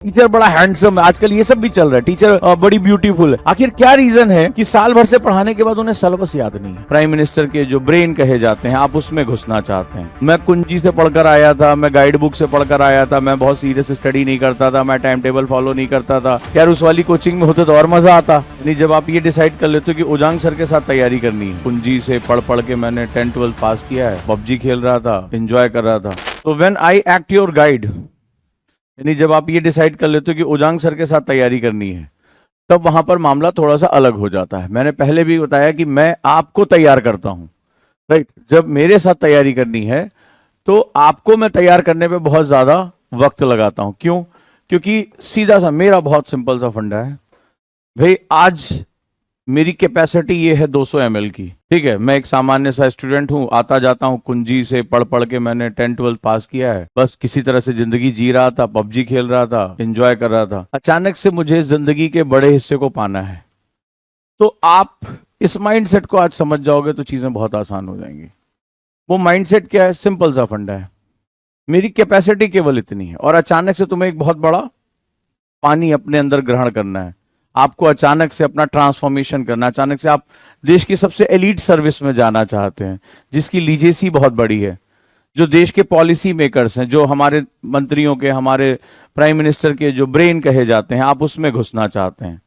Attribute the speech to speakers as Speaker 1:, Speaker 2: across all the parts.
Speaker 1: Teacher बड़ा handsome है, आजकल ये सब भी चल रहा है, टीचर बड़ी ब्यूटीफुल है। आखिर क्या रीजन है कि साल भर से पढ़ाने के बाद उन्हें सिलेबस याद नहीं है? प्राइम मिनिस्टर के जो ब्रेन कहे जाते हैं, आप उसमें घुसना चाहते हैं। मैं कुंजी से पढ़कर आया था, मैं गाइड बुक से पढ़कर आया था, मैं बहुत सीरियस स्टडी नहीं करता था, मैं टाइम टेबल फॉलो नहीं करता था। यार उस वाली कोचिंग में होते तो और मजा आता। यानी जब आप ये डिसाइड कर लेते हो कि उजांग सर के साथ तैयारी करनी है, कुंजी से पढ़ पढ़ के मैंने 10-12 पास किया है, पबजी खेल रहा था, एंजॉय कर रहा था। तो when I act your guide, यानी जब आप ये डिसाइड कर लेते हो कि उजांग सर के साथ तैयारी करनी है, तब वहां पर मामला थोड़ा सा अलग हो जाता है। मैंने पहले भी बताया कि मैं आपको तैयार करता हूं, राइट। जब मेरे साथ तैयारी करनी है तो आपको मैं तैयार करने पे बहुत ज्यादा वक्त लगाता हूं। क्यों? क्योंकि सीधा सा मेरा बहुत सिंपल सा फंडा है भाई, आज मेरी कैपेसिटी ये है 200 ml की, ठीक है। मैं एक सामान्य सा स्टूडेंट हूँ, आता जाता हूँ, कुंजी से पढ़ पढ़ के मैंने 10-12 पास किया है, बस किसी तरह से जिंदगी जी रहा था, पबजी खेल रहा था, एंजॉय कर रहा था। अचानक से मुझे जिंदगी के बड़े हिस्से को पाना है। तो आप इस माइंडसेट को आज समझ जाओगे तो चीजें बहुत आसान हो जाएंगी। वो माइंडसेट क्या है? सिंपल सा फंडा है, मेरी कैपेसिटी केवल इतनी है और अचानक से तुम्हें एक बहुत बड़ा पानी अपने अंदर ग्रहण करना है। आपको अचानक से अपना ट्रांसफॉर्मेशन करना, अचानक से आप देश की सबसे एलीट सर्विस में जाना चाहते हैं, जिसकी लीजेसी बहुत बड़ी है, जो देश के पॉलिसी मेकर्स हैं, जो हमारे मंत्रियों के, हमारे प्राइम मिनिस्टर के जो ब्रेन कहे जाते हैं, आप उसमें घुसना चाहते हैं।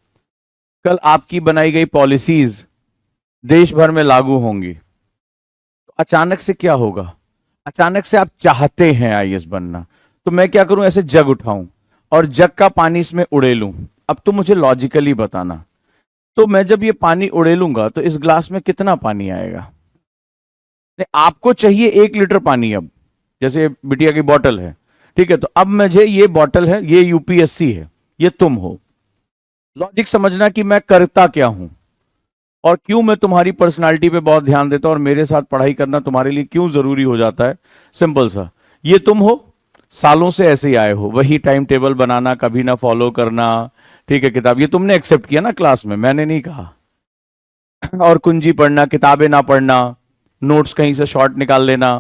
Speaker 1: कल आपकी बनाई गई पॉलिसीज देश भर में लागू होंगी, तो अचानक से क्या होगा? अचानक से आप चाहते हैं आईएएस बनना, तो मैं क्या करूं? ऐसे जग उठाऊं और जग का पानी इसमें उड़ेलूं। अब तो मुझे लॉजिकली बताना, तो मैं जब ये पानी उड़ेलूंगा तो इस ग्लास में कितना पानी आएगा? आपको चाहिए 1 लीटर पानी। अब जैसे बिटिया की बोतल है, ठीक है, तो अब मुझे ये बोतल है, ये यूपीएससी है, ये तुम हो। लॉजिक समझना कि मैं करता क्या हूं और क्यों मैं तुम्हारी पर्सनालिटी पे बहुत ध्यान देता हूं और मेरे साथ पढ़ाई करना तुम्हारे लिए क्यों जरूरी हो जाता है। सिंपल सा, ये तुम हो, सालों से ऐसे ही आए हो, वही टाइम टेबल बनाना, कभी ना फॉलो करना, ठीक है। किताब ये तुमने एक्सेप्ट किया ना क्लास में, मैंने नहीं कहा। और कुंजी पढ़ना, किताबें ना पढ़ना, नोट्स कहीं से शॉर्ट निकाल लेना।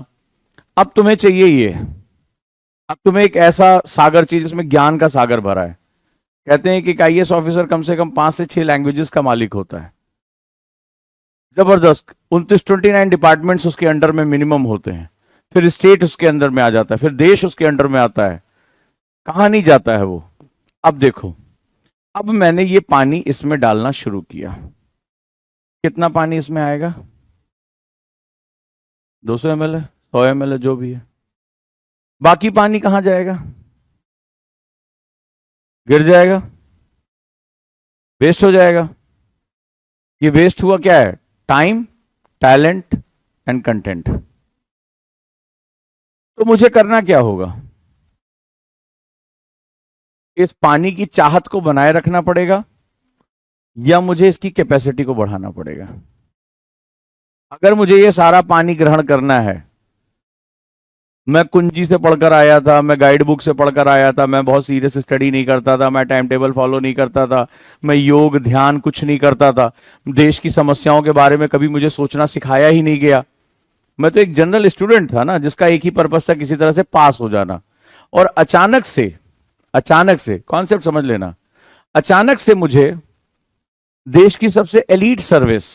Speaker 1: अब तुम्हें चाहिए ये, अब तुम्हें एक ऐसा सागर चाहिए जिसमें ज्ञान का सागर भरा है। कहते हैं कि आईएएस ऑफिसर कम से कम 5 से 6 लैंग्वेजेस का मालिक होता है। जबरदस्त। 29 डिपार्टमेंट्स उसके अंडर में मिनिमम होते हैं, फिर स्टेट उसके अंदर में आ जाता है, फिर देश उसके अंडर में आता है। कहां नहीं जाता है वो? अब देखो, अब मैंने ये पानी इसमें डालना शुरू किया। कितना पानी इसमें आएगा? 200 ml है, 100 ml है, जो भी है। बाकी पानी कहां जाएगा? गिर जाएगा, वेस्ट हो जाएगा। ये वेस्ट हुआ क्या है? Time, talent and content. तो मुझे करना क्या होगा? इस पानी की चाहत को बनाए रखना पड़ेगा या मुझे इसकी कैपेसिटी को बढ़ाना पड़ेगा? अगर मुझे ये सारा पानी ग्रहण करना है, मैं कुंजी से पढ़कर आया था, मैं गाइड बुक से पढ़कर आया था, मैं बहुत सीरियस स्टडी नहीं करता था, मैं टाइम टेबल फॉलो नहीं करता था, मैं योग ध्यान कुछ नहीं करता था, देश की समस्याओं के बारे में कभी मुझे सोचना सिखाया ही नहीं गया। मैं तो एक जनरल स्टूडेंट था ना, जिसका एक ही पर्पस था, किसी तरह से पास हो जाना। और अचानक से कॉन्सेप्ट समझ लेना, अचानक से मुझे देश की सबसे एलीट सर्विस,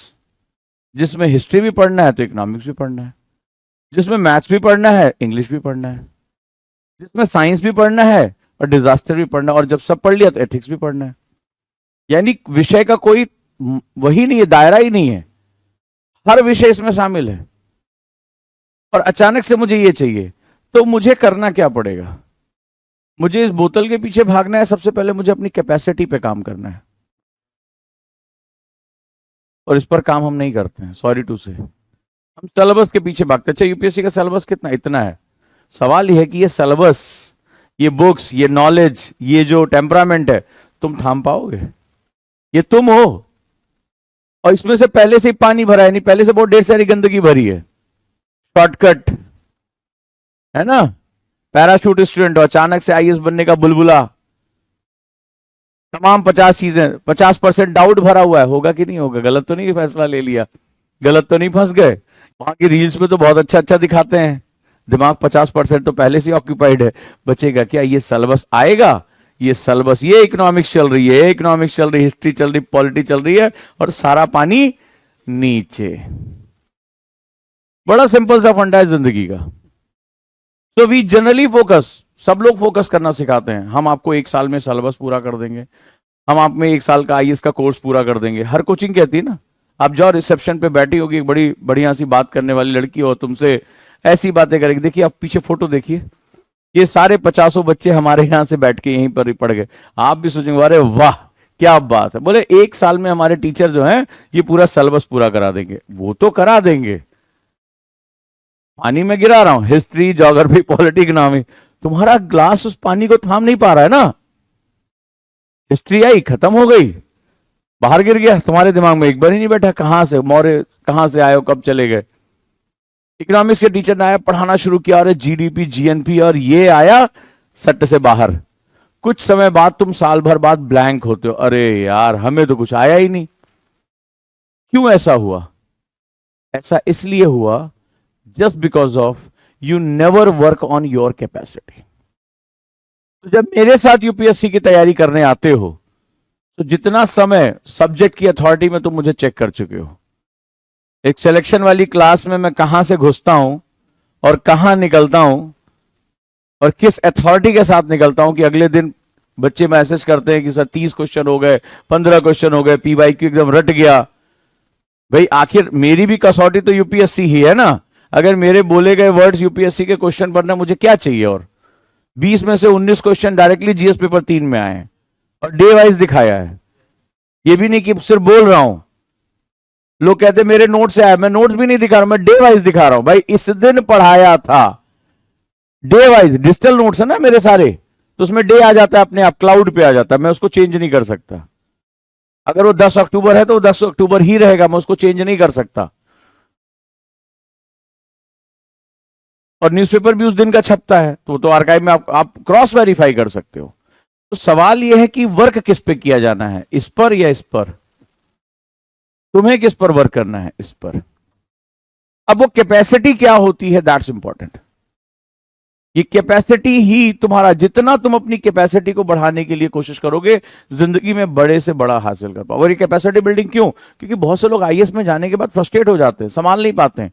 Speaker 1: जिसमें हिस्ट्री भी पढ़ना है तो इकोनॉमिक्स भी पढ़ना है, जिसमें मैथ्स भी पढ़ना है, इंग्लिश भी पढ़ना है, जिसमें साइंस भी पढ़ना है और डिजास्टर भी पढ़ना है, और जब सब पढ़ लिया तो एथिक्स भी पढ़ना है। यानी विषय का कोई वही नहीं है, दायरा ही नहीं है, हर विषय इसमें शामिल है। और अचानक से मुझे ये चाहिए, तो मुझे करना क्या पड़ेगा? मुझे इस बोतल के पीछे भागना है। सबसे पहले मुझे अपनी कैपेसिटी पे काम करना है, और इस पर काम हम नहीं करते हैं, सॉरी टू से। हम सिलेबस के पीछे भागते हैं। अच्छा, यूपीएससी का सिलेबस कितना? इतना है। सवाल यह है कि ये सिलेबस, ये बुक्स, ये नॉलेज, ये जो टेम्परामेंट है, तुम थाम पाओगे? ये तुम हो, और इसमें से पहले से ही पानी भरा है, नहीं पहले से बहुत ढेर सारी गंदगी भरी है। शॉर्टकट है ना, पैराशूट स्टूडेंट हो, अचानक से आईएएस बनने का बुलबुला, तमाम 50 चीजें, 50% डाउट भरा हुआ है, होगा कि नहीं होगा, गलत तो नहीं फैसला ले लिया, गलत तो नहीं फंस गए। वहां की रील्स में तो बहुत अच्छा अच्छा दिखाते हैं, दिमाग 50% तो पहले से ऑक्यूपाइड है। बचेगा क्या? ये सिलेबस आएगा ये सिलेबस, ये इकोनॉमिक्स चल रही है, इकोनॉमिक्स चल रही है, हिस्ट्री चल रही, पॉलिटी चल रही है, और सारा पानी नीचे। बड़ा सिंपल सा फंडा है जिंदगी का। सो वी जनरली फोकस, सब लोग फोकस करना सिखाते हैं, हम आपको 1 साल में सिलेबस पूरा कर देंगे, हम आप में 1 साल का आईएएस का कोर्स पूरा कर देंगे। हर कोचिंग कहती है ना, आप जाओ रिसेप्शन पे बैठी होगी, एक बड़ी बढ़िया सी बात करने वाली लड़की हो, तुमसे ऐसी बातें करेगी। देखिए आप पीछे फोटो देखिए, ये सारे 50 बच्चे हमारे यहां से बैठ के यहीं पर ही पढ़ गए। आप भी सोचेंगे अरे वाह क्या बात है, बोले 1 साल में हमारे टीचर जो हैं ये पूरा सिलेबस पूरा करा देंगे। वो तो करा देंगे, पानी में गिरा रहा हूं, हिस्ट्री, ज्योग्राफी, पॉलिटी, इकोनॉमी, तुम्हारा ग्लास उस पानी को थाम नहीं पा रहा है ना। हिस्ट्री आई, खत्म हो गई, बाहर गिर गया, तुम्हारे दिमाग में एक बार ही नहीं बैठा, कहां से मौर्य, कहां से आए हो, कब चले गए। इकोनॉमिक्स के टीचर ने आया, पढ़ाना शुरू किया, और जीडीपी, जीएनपी, और ये आया सट से बाहर। कुछ समय बाद तुम साल भर बाद ब्लैंक होते हो, अरे यार हमें तो कुछ आया ही नहीं। क्यों ऐसा हुआ? ऐसा इसलिए हुआ just because of you never work on your capacity. तो जब मेरे साथ यूपीएससी की तैयारी करने आते हो, तो जितना समय सब्जेक्ट की अथॉरिटी में तुम मुझे चेक कर चुके हो, एक सिलेक्शन वाली क्लास में मैं कहां से घुसता हूं और कहां निकलता हूं, और किस अथॉरिटी के साथ निकलता हूं कि अगले दिन बच्चे मैसेज करते हैं कि सर 30 क्वेश्चन हो गए, 15 क्वेश्चन हो गए, पीवाईक्यू एकदम रट गया। भाई आखिर मेरी भी कसौटी तो यूपीएससी ही है ना। अगर मेरे बोले गए वर्ड्स यूपीएससी के क्वेश्चन पढ़ना, मुझे क्या चाहिए? और 20 में से 19 क्वेश्चन डायरेक्टली जीएस पेपर 3 में आए हैं, और डे वाइज दिखाया है। ये भी नहीं कि सिर्फ बोल रहा हूं, लोग कहते मेरे नोट से आया, मैं नोट्स भी नहीं दिखा रहा हूं, मैं डे वाइज दिखा रहा हूं। भाई इस दिन पढ़ाया था, डे वाइज, डिजिटल नोट्स है ना मेरे सारे, तो उसमें डे आ जाता है अपने आप, क्लाउड पे आ जाता है, मैं उसको चेंज नहीं कर सकता। अगर वो 10 अक्टूबर है तो वो 10 अक्टूबर ही रहेगा, मैं उसको चेंज नहीं कर सकता। और न्यूज़पेपर भी उस दिन का छपता है, तो वो तो आर्काइव में आप क्रॉस वेरीफाई कर सकते हो। तो सवाल यह है कि वर्क किस पे किया जाना है, इस पर या इस पर? तुम्हें किस पर वर्क करना है? इस पर। अब वो कैपेसिटी क्या होती है, दैट्स इंपॉर्टेंट। ये कैपेसिटी ही तुम्हारा, जितना तुम अपनी कैपेसिटी को बढ़ाने के लिए कोशिश करोगे, जिंदगी में बड़े से बड़ा हासिल कर पाओ। और ये कैपेसिटी बिल्डिंग क्यों? क्योंकि बहुत से लोग आईएएस में जाने के बाद फ्रस्ट्रेट हो जाते हैं, संभाल नहीं पाते हैं।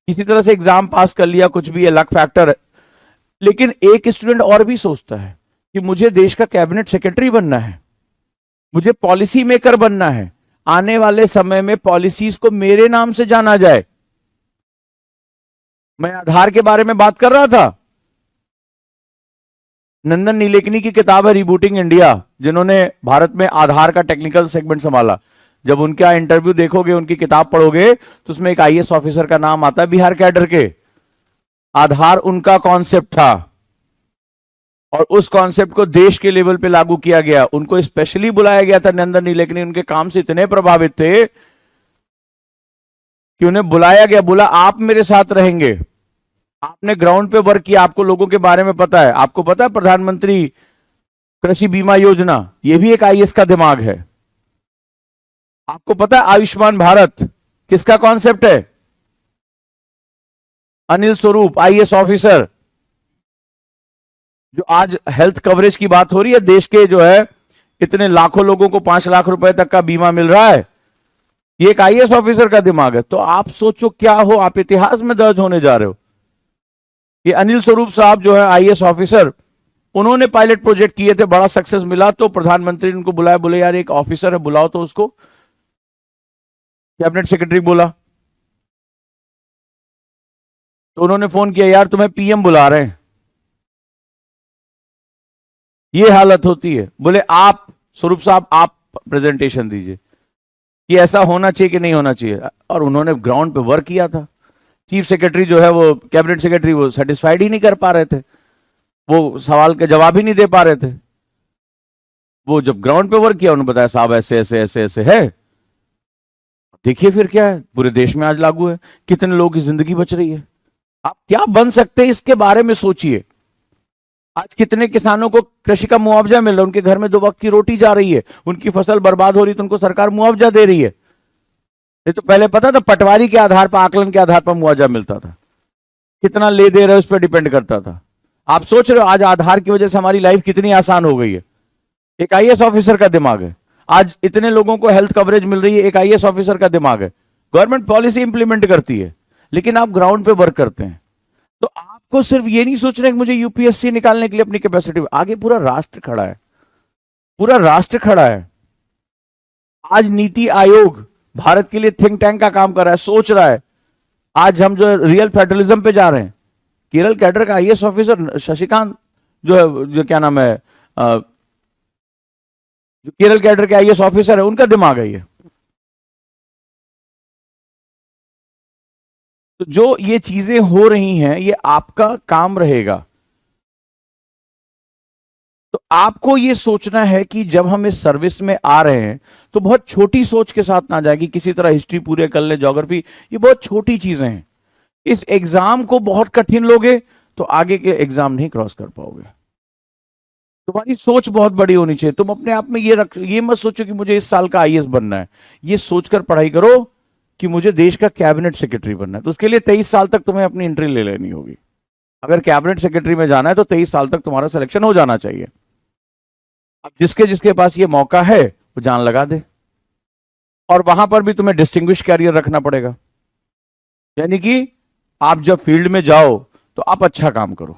Speaker 1: किसी तरह से एग्जाम पास कर लिया, कुछ भी है, लक फैक्टर है। लेकिन एक स्टूडेंट और भी सोचता है कि मुझे देश का कैबिनेट सेक्रेटरी बनना है, मुझे पॉलिसी मेकर बनना है, आने वाले समय में पॉलिसीज को मेरे नाम से जाना जाए। मैं आधार के बारे में बात कर रहा था, नंदन नीलेकनी की किताब है रिबूटिंग इंडिया, जिन्होंने भारत में आधार का टेक्निकल सेगमेंट संभाला। जब उनका इंटरव्यू देखोगे, उनकी किताब पढ़ोगे, तो उसमें एक आईएएस ऑफिसर का नाम आता है बिहार कैडर के। आधार उनका कॉन्सेप्ट था, और उस कॉन्सेप्ट को देश के लेवल पे लागू किया गया। उनको स्पेशली बुलाया गया था, नंदन नीलेकनी उनके काम से इतने प्रभावित थे कि उन्हें बुलाया गया, बोला आप मेरे साथ रहेंगे, आपने ग्राउंड पे वर्क किया, आपको लोगों के बारे में पता है। आपको पता है प्रधानमंत्री कृषि बीमा योजना, ये भी एक आईएएस का दिमाग है। आपको पता है आयुष्मान भारत किसका कॉन्सेप्ट है? Anil Swarup, IAS officer. जो आज हेल्थ कवरेज की बात हो रही है, देश के जो है इतने लाखों लोगों को 5 लाख रुपए तक का बीमा मिल रहा है, ये एक आईएएस ऑफिसर का दिमाग है। तो आप सोचो क्या हो, आप इतिहास में दर्ज होने जा रहे हो। ये अनिल स्वरूप साहब जो है आईएएस ऑफिसर, उन्होंने पायलट प्रोजेक्ट किए थे, बड़ा सक्सेस मिला, तो प्रधानमंत्री ने उनको बुलाया, बोले यार एक ऑफिसर है, बुलाओ तो उसको। कैबिनेट सेक्रेटरी बोला, तो उन्होंने फोन किया, यार तुम्हें पीएम बुला रहे हैं। ये हालत होती है। बोले आप स्वरूप साहब आप प्रेजेंटेशन दीजिए कि ऐसा होना चाहिए कि नहीं होना चाहिए। और उन्होंने ग्राउंड पे वर्क किया था। चीफ सेक्रेटरी जो है, वो कैबिनेट सेक्रेटरी, वो सेटिस्फाइड ही नहीं कर पा रहे थे, वो सवाल के जवाब ही नहीं दे पा रहे थे। वो जब ग्राउंड पे वर्क किया, उन्होंने बताया साहब ऐसे ऐसे ऐसे ऐसे है। देखिए फिर क्या है, पूरे देश में आज लागू है, कितने लोगों की जिंदगी बच रही है। आप क्या बन सकते हैं इसके बारे में सोचिए। आज कितने किसानों को कृषि का मुआवजा मिल रहा है, उनके घर में 2 वक्त की रोटी जा रही है, उनकी फसल बर्बाद हो रही है तो उनको सरकार मुआवजा दे रही है। ये तो पहले पता था, पटवारी के आधार पर, आकलन के आधार पर मुआवजा मिलता था। कितना ले दे रहे उस पर डिपेंड करता था। आप सोच रहे हो आज आधार की वजह से हमारी लाइफ कितनी आसान हो गई है। एक आईएएस ऑफिसर का दिमाग है। आज इतने लोगों को हेल्थ कवरेज मिल रही है, एक आईएएस ऑफिसर का दिमाग है। गवर्नमेंट पॉलिसी इंप्लीमेंट करती है, लेकिन आप ग्राउंड पे वर्क करते हैं। तो आपको सिर्फ ये नहीं सोचना कि मुझे यूपीएससी निकालने के लिए अपनी कैपेसिटी, आगे पूरा राष्ट्र खड़ा है, पूरा राष्ट्र खड़ा है। आज नीति आयोग भारत के लिए थिंक टैंक का काम कर रहा है, सोच रहा है। आज हम जो रियल फेडरलिज्म पे जा रहे हैं, केरल कैडर का आईएएस ऑफिसर शशिकांत जो है, जो क्या नाम है, जो केरल कैडर के आईएएस ऑफिसर है, उनका दिमाग है ये। तो जो ये चीजें हो रही हैं, ये आपका काम रहेगा। तो आपको ये सोचना है कि जब हम इस सर्विस में आ रहे हैं तो बहुत छोटी सोच के साथ ना जाए कि किसी तरह हिस्ट्री पूरे कर ले, ज्योग्राफी, ये बहुत छोटी चीजें हैं। इस एग्जाम को बहुत कठिन लोगे तो आगे के एग्जाम नहीं क्रॉस कर पाओगे। तुम्हारी सोच बहुत बड़ी होनी चाहिए। तुम अपने आप में ये मत सोचो कि मुझे इस साल का आईएएस बनना है। ये सोचकर पढ़ाई करो कि मुझे देश का कैबिनेट सेक्रेटरी बनना है। तो उसके लिए 23 साल तक तुम्हें अपनी एंट्री ले लेनी होगी। अगर कैबिनेट सेक्रेटरी में जाना है तो 23 साल तक तुम्हारा सिलेक्शन हो जाना चाहिए। अब जिसके जिसके पास ये मौका है वो जान लगा दे। और वहां पर भी तुम्हें डिस्टिंग्विश कैरियर रखना पड़ेगा, यानी कि आप जब फील्ड में जाओ तो आप अच्छा काम करो।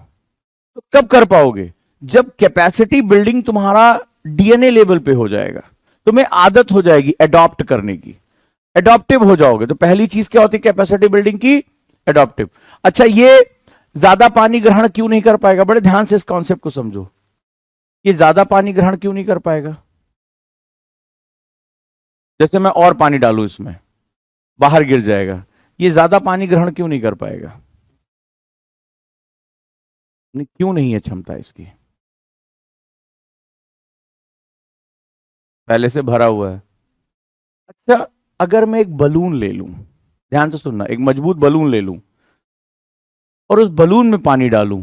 Speaker 1: तो कब कर पाओगे? जब कैपेसिटी बिल्डिंग तुम्हारा डीएनए लेवल पे हो जाएगा, तुम्हें आदत हो जाएगी एडॉप्ट करने की, एडॉप्टिव हो जाओगे। तो पहली चीज क्या होती है कैपेसिटी बिल्डिंग की? एडॉप्टिव। अच्छा, ये ज्यादा पानी ग्रहण क्यों नहीं कर पाएगा? बड़े ध्यान से इस कॉन्सेप्ट को समझो। ये ज्यादा पानी ग्रहण क्यों नहीं कर पाएगा? जैसे मैं और पानी डालू इसमें, बाहर गिर जाएगा। ये ज्यादा पानी ग्रहण क्यों नहीं कर पाएगा? क्यों नहीं है क्षमता इसकी? पहले से भरा हुआ है। अच्छा, अगर मैं एक बलून ले लूं, ध्यान से सुनना, एक मजबूत बलून ले लूं और उस बलून में पानी डालूं,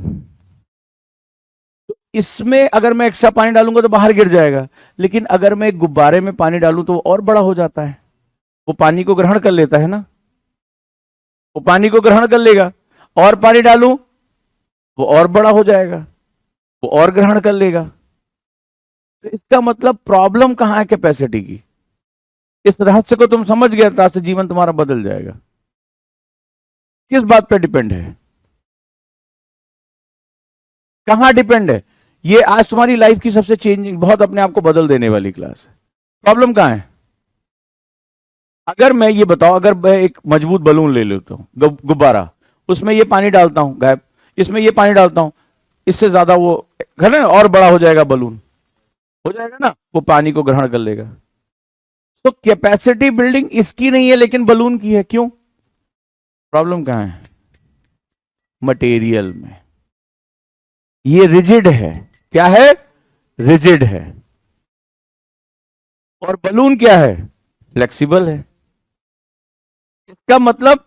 Speaker 1: तो इसमें अगर मैं एक्स्ट्रा पानी डालूंगा तो बाहर गिर जाएगा। लेकिन अगर मैं एक गुब्बारे में पानी डालूं तो वो और बड़ा हो जाता है। वो पानी को ग्रहण कर लेता है ना, वो पानी को ग्रहण कर लेगा। और पानी डालूं वो और बड़ा हो जाएगा, वो और ग्रहण कर लेगा। तो इसका मतलब प्रॉब्लम कहां है? कैपेसिटी की। इस रहस्य को तुम समझ गए तो आज से जीवन तुम्हारा बदल जाएगा। किस बात पे डिपेंड है? कहां डिपेंड है? ये आज तुम्हारी लाइफ की सबसे चेंजिंग, बहुत अपने आप को बदल देने वाली क्लास है। प्रॉब्लम कहां है? अगर मैं ये बताओ, अगर मैं एक मजबूत बलून ले लेता हूं, गुब्बारा, उसमें ये पानी डालता हूं गायब, इसमें ये पानी डालता हूं, इससे ज्यादा वो है ना और बड़ा हो जाएगा बलून, हो जाएगा ना, वो पानी को ग्रहण कर लेगा। तो कैपेसिटी बिल्डिंग इसकी नहीं है लेकिन बलून की है। क्यों? प्रॉब्लम कहां है? मटेरियल में। ये रिजिड है। क्या है? रिजिड है। और बलून क्या है? फ्लेक्सिबल है। इसका मतलब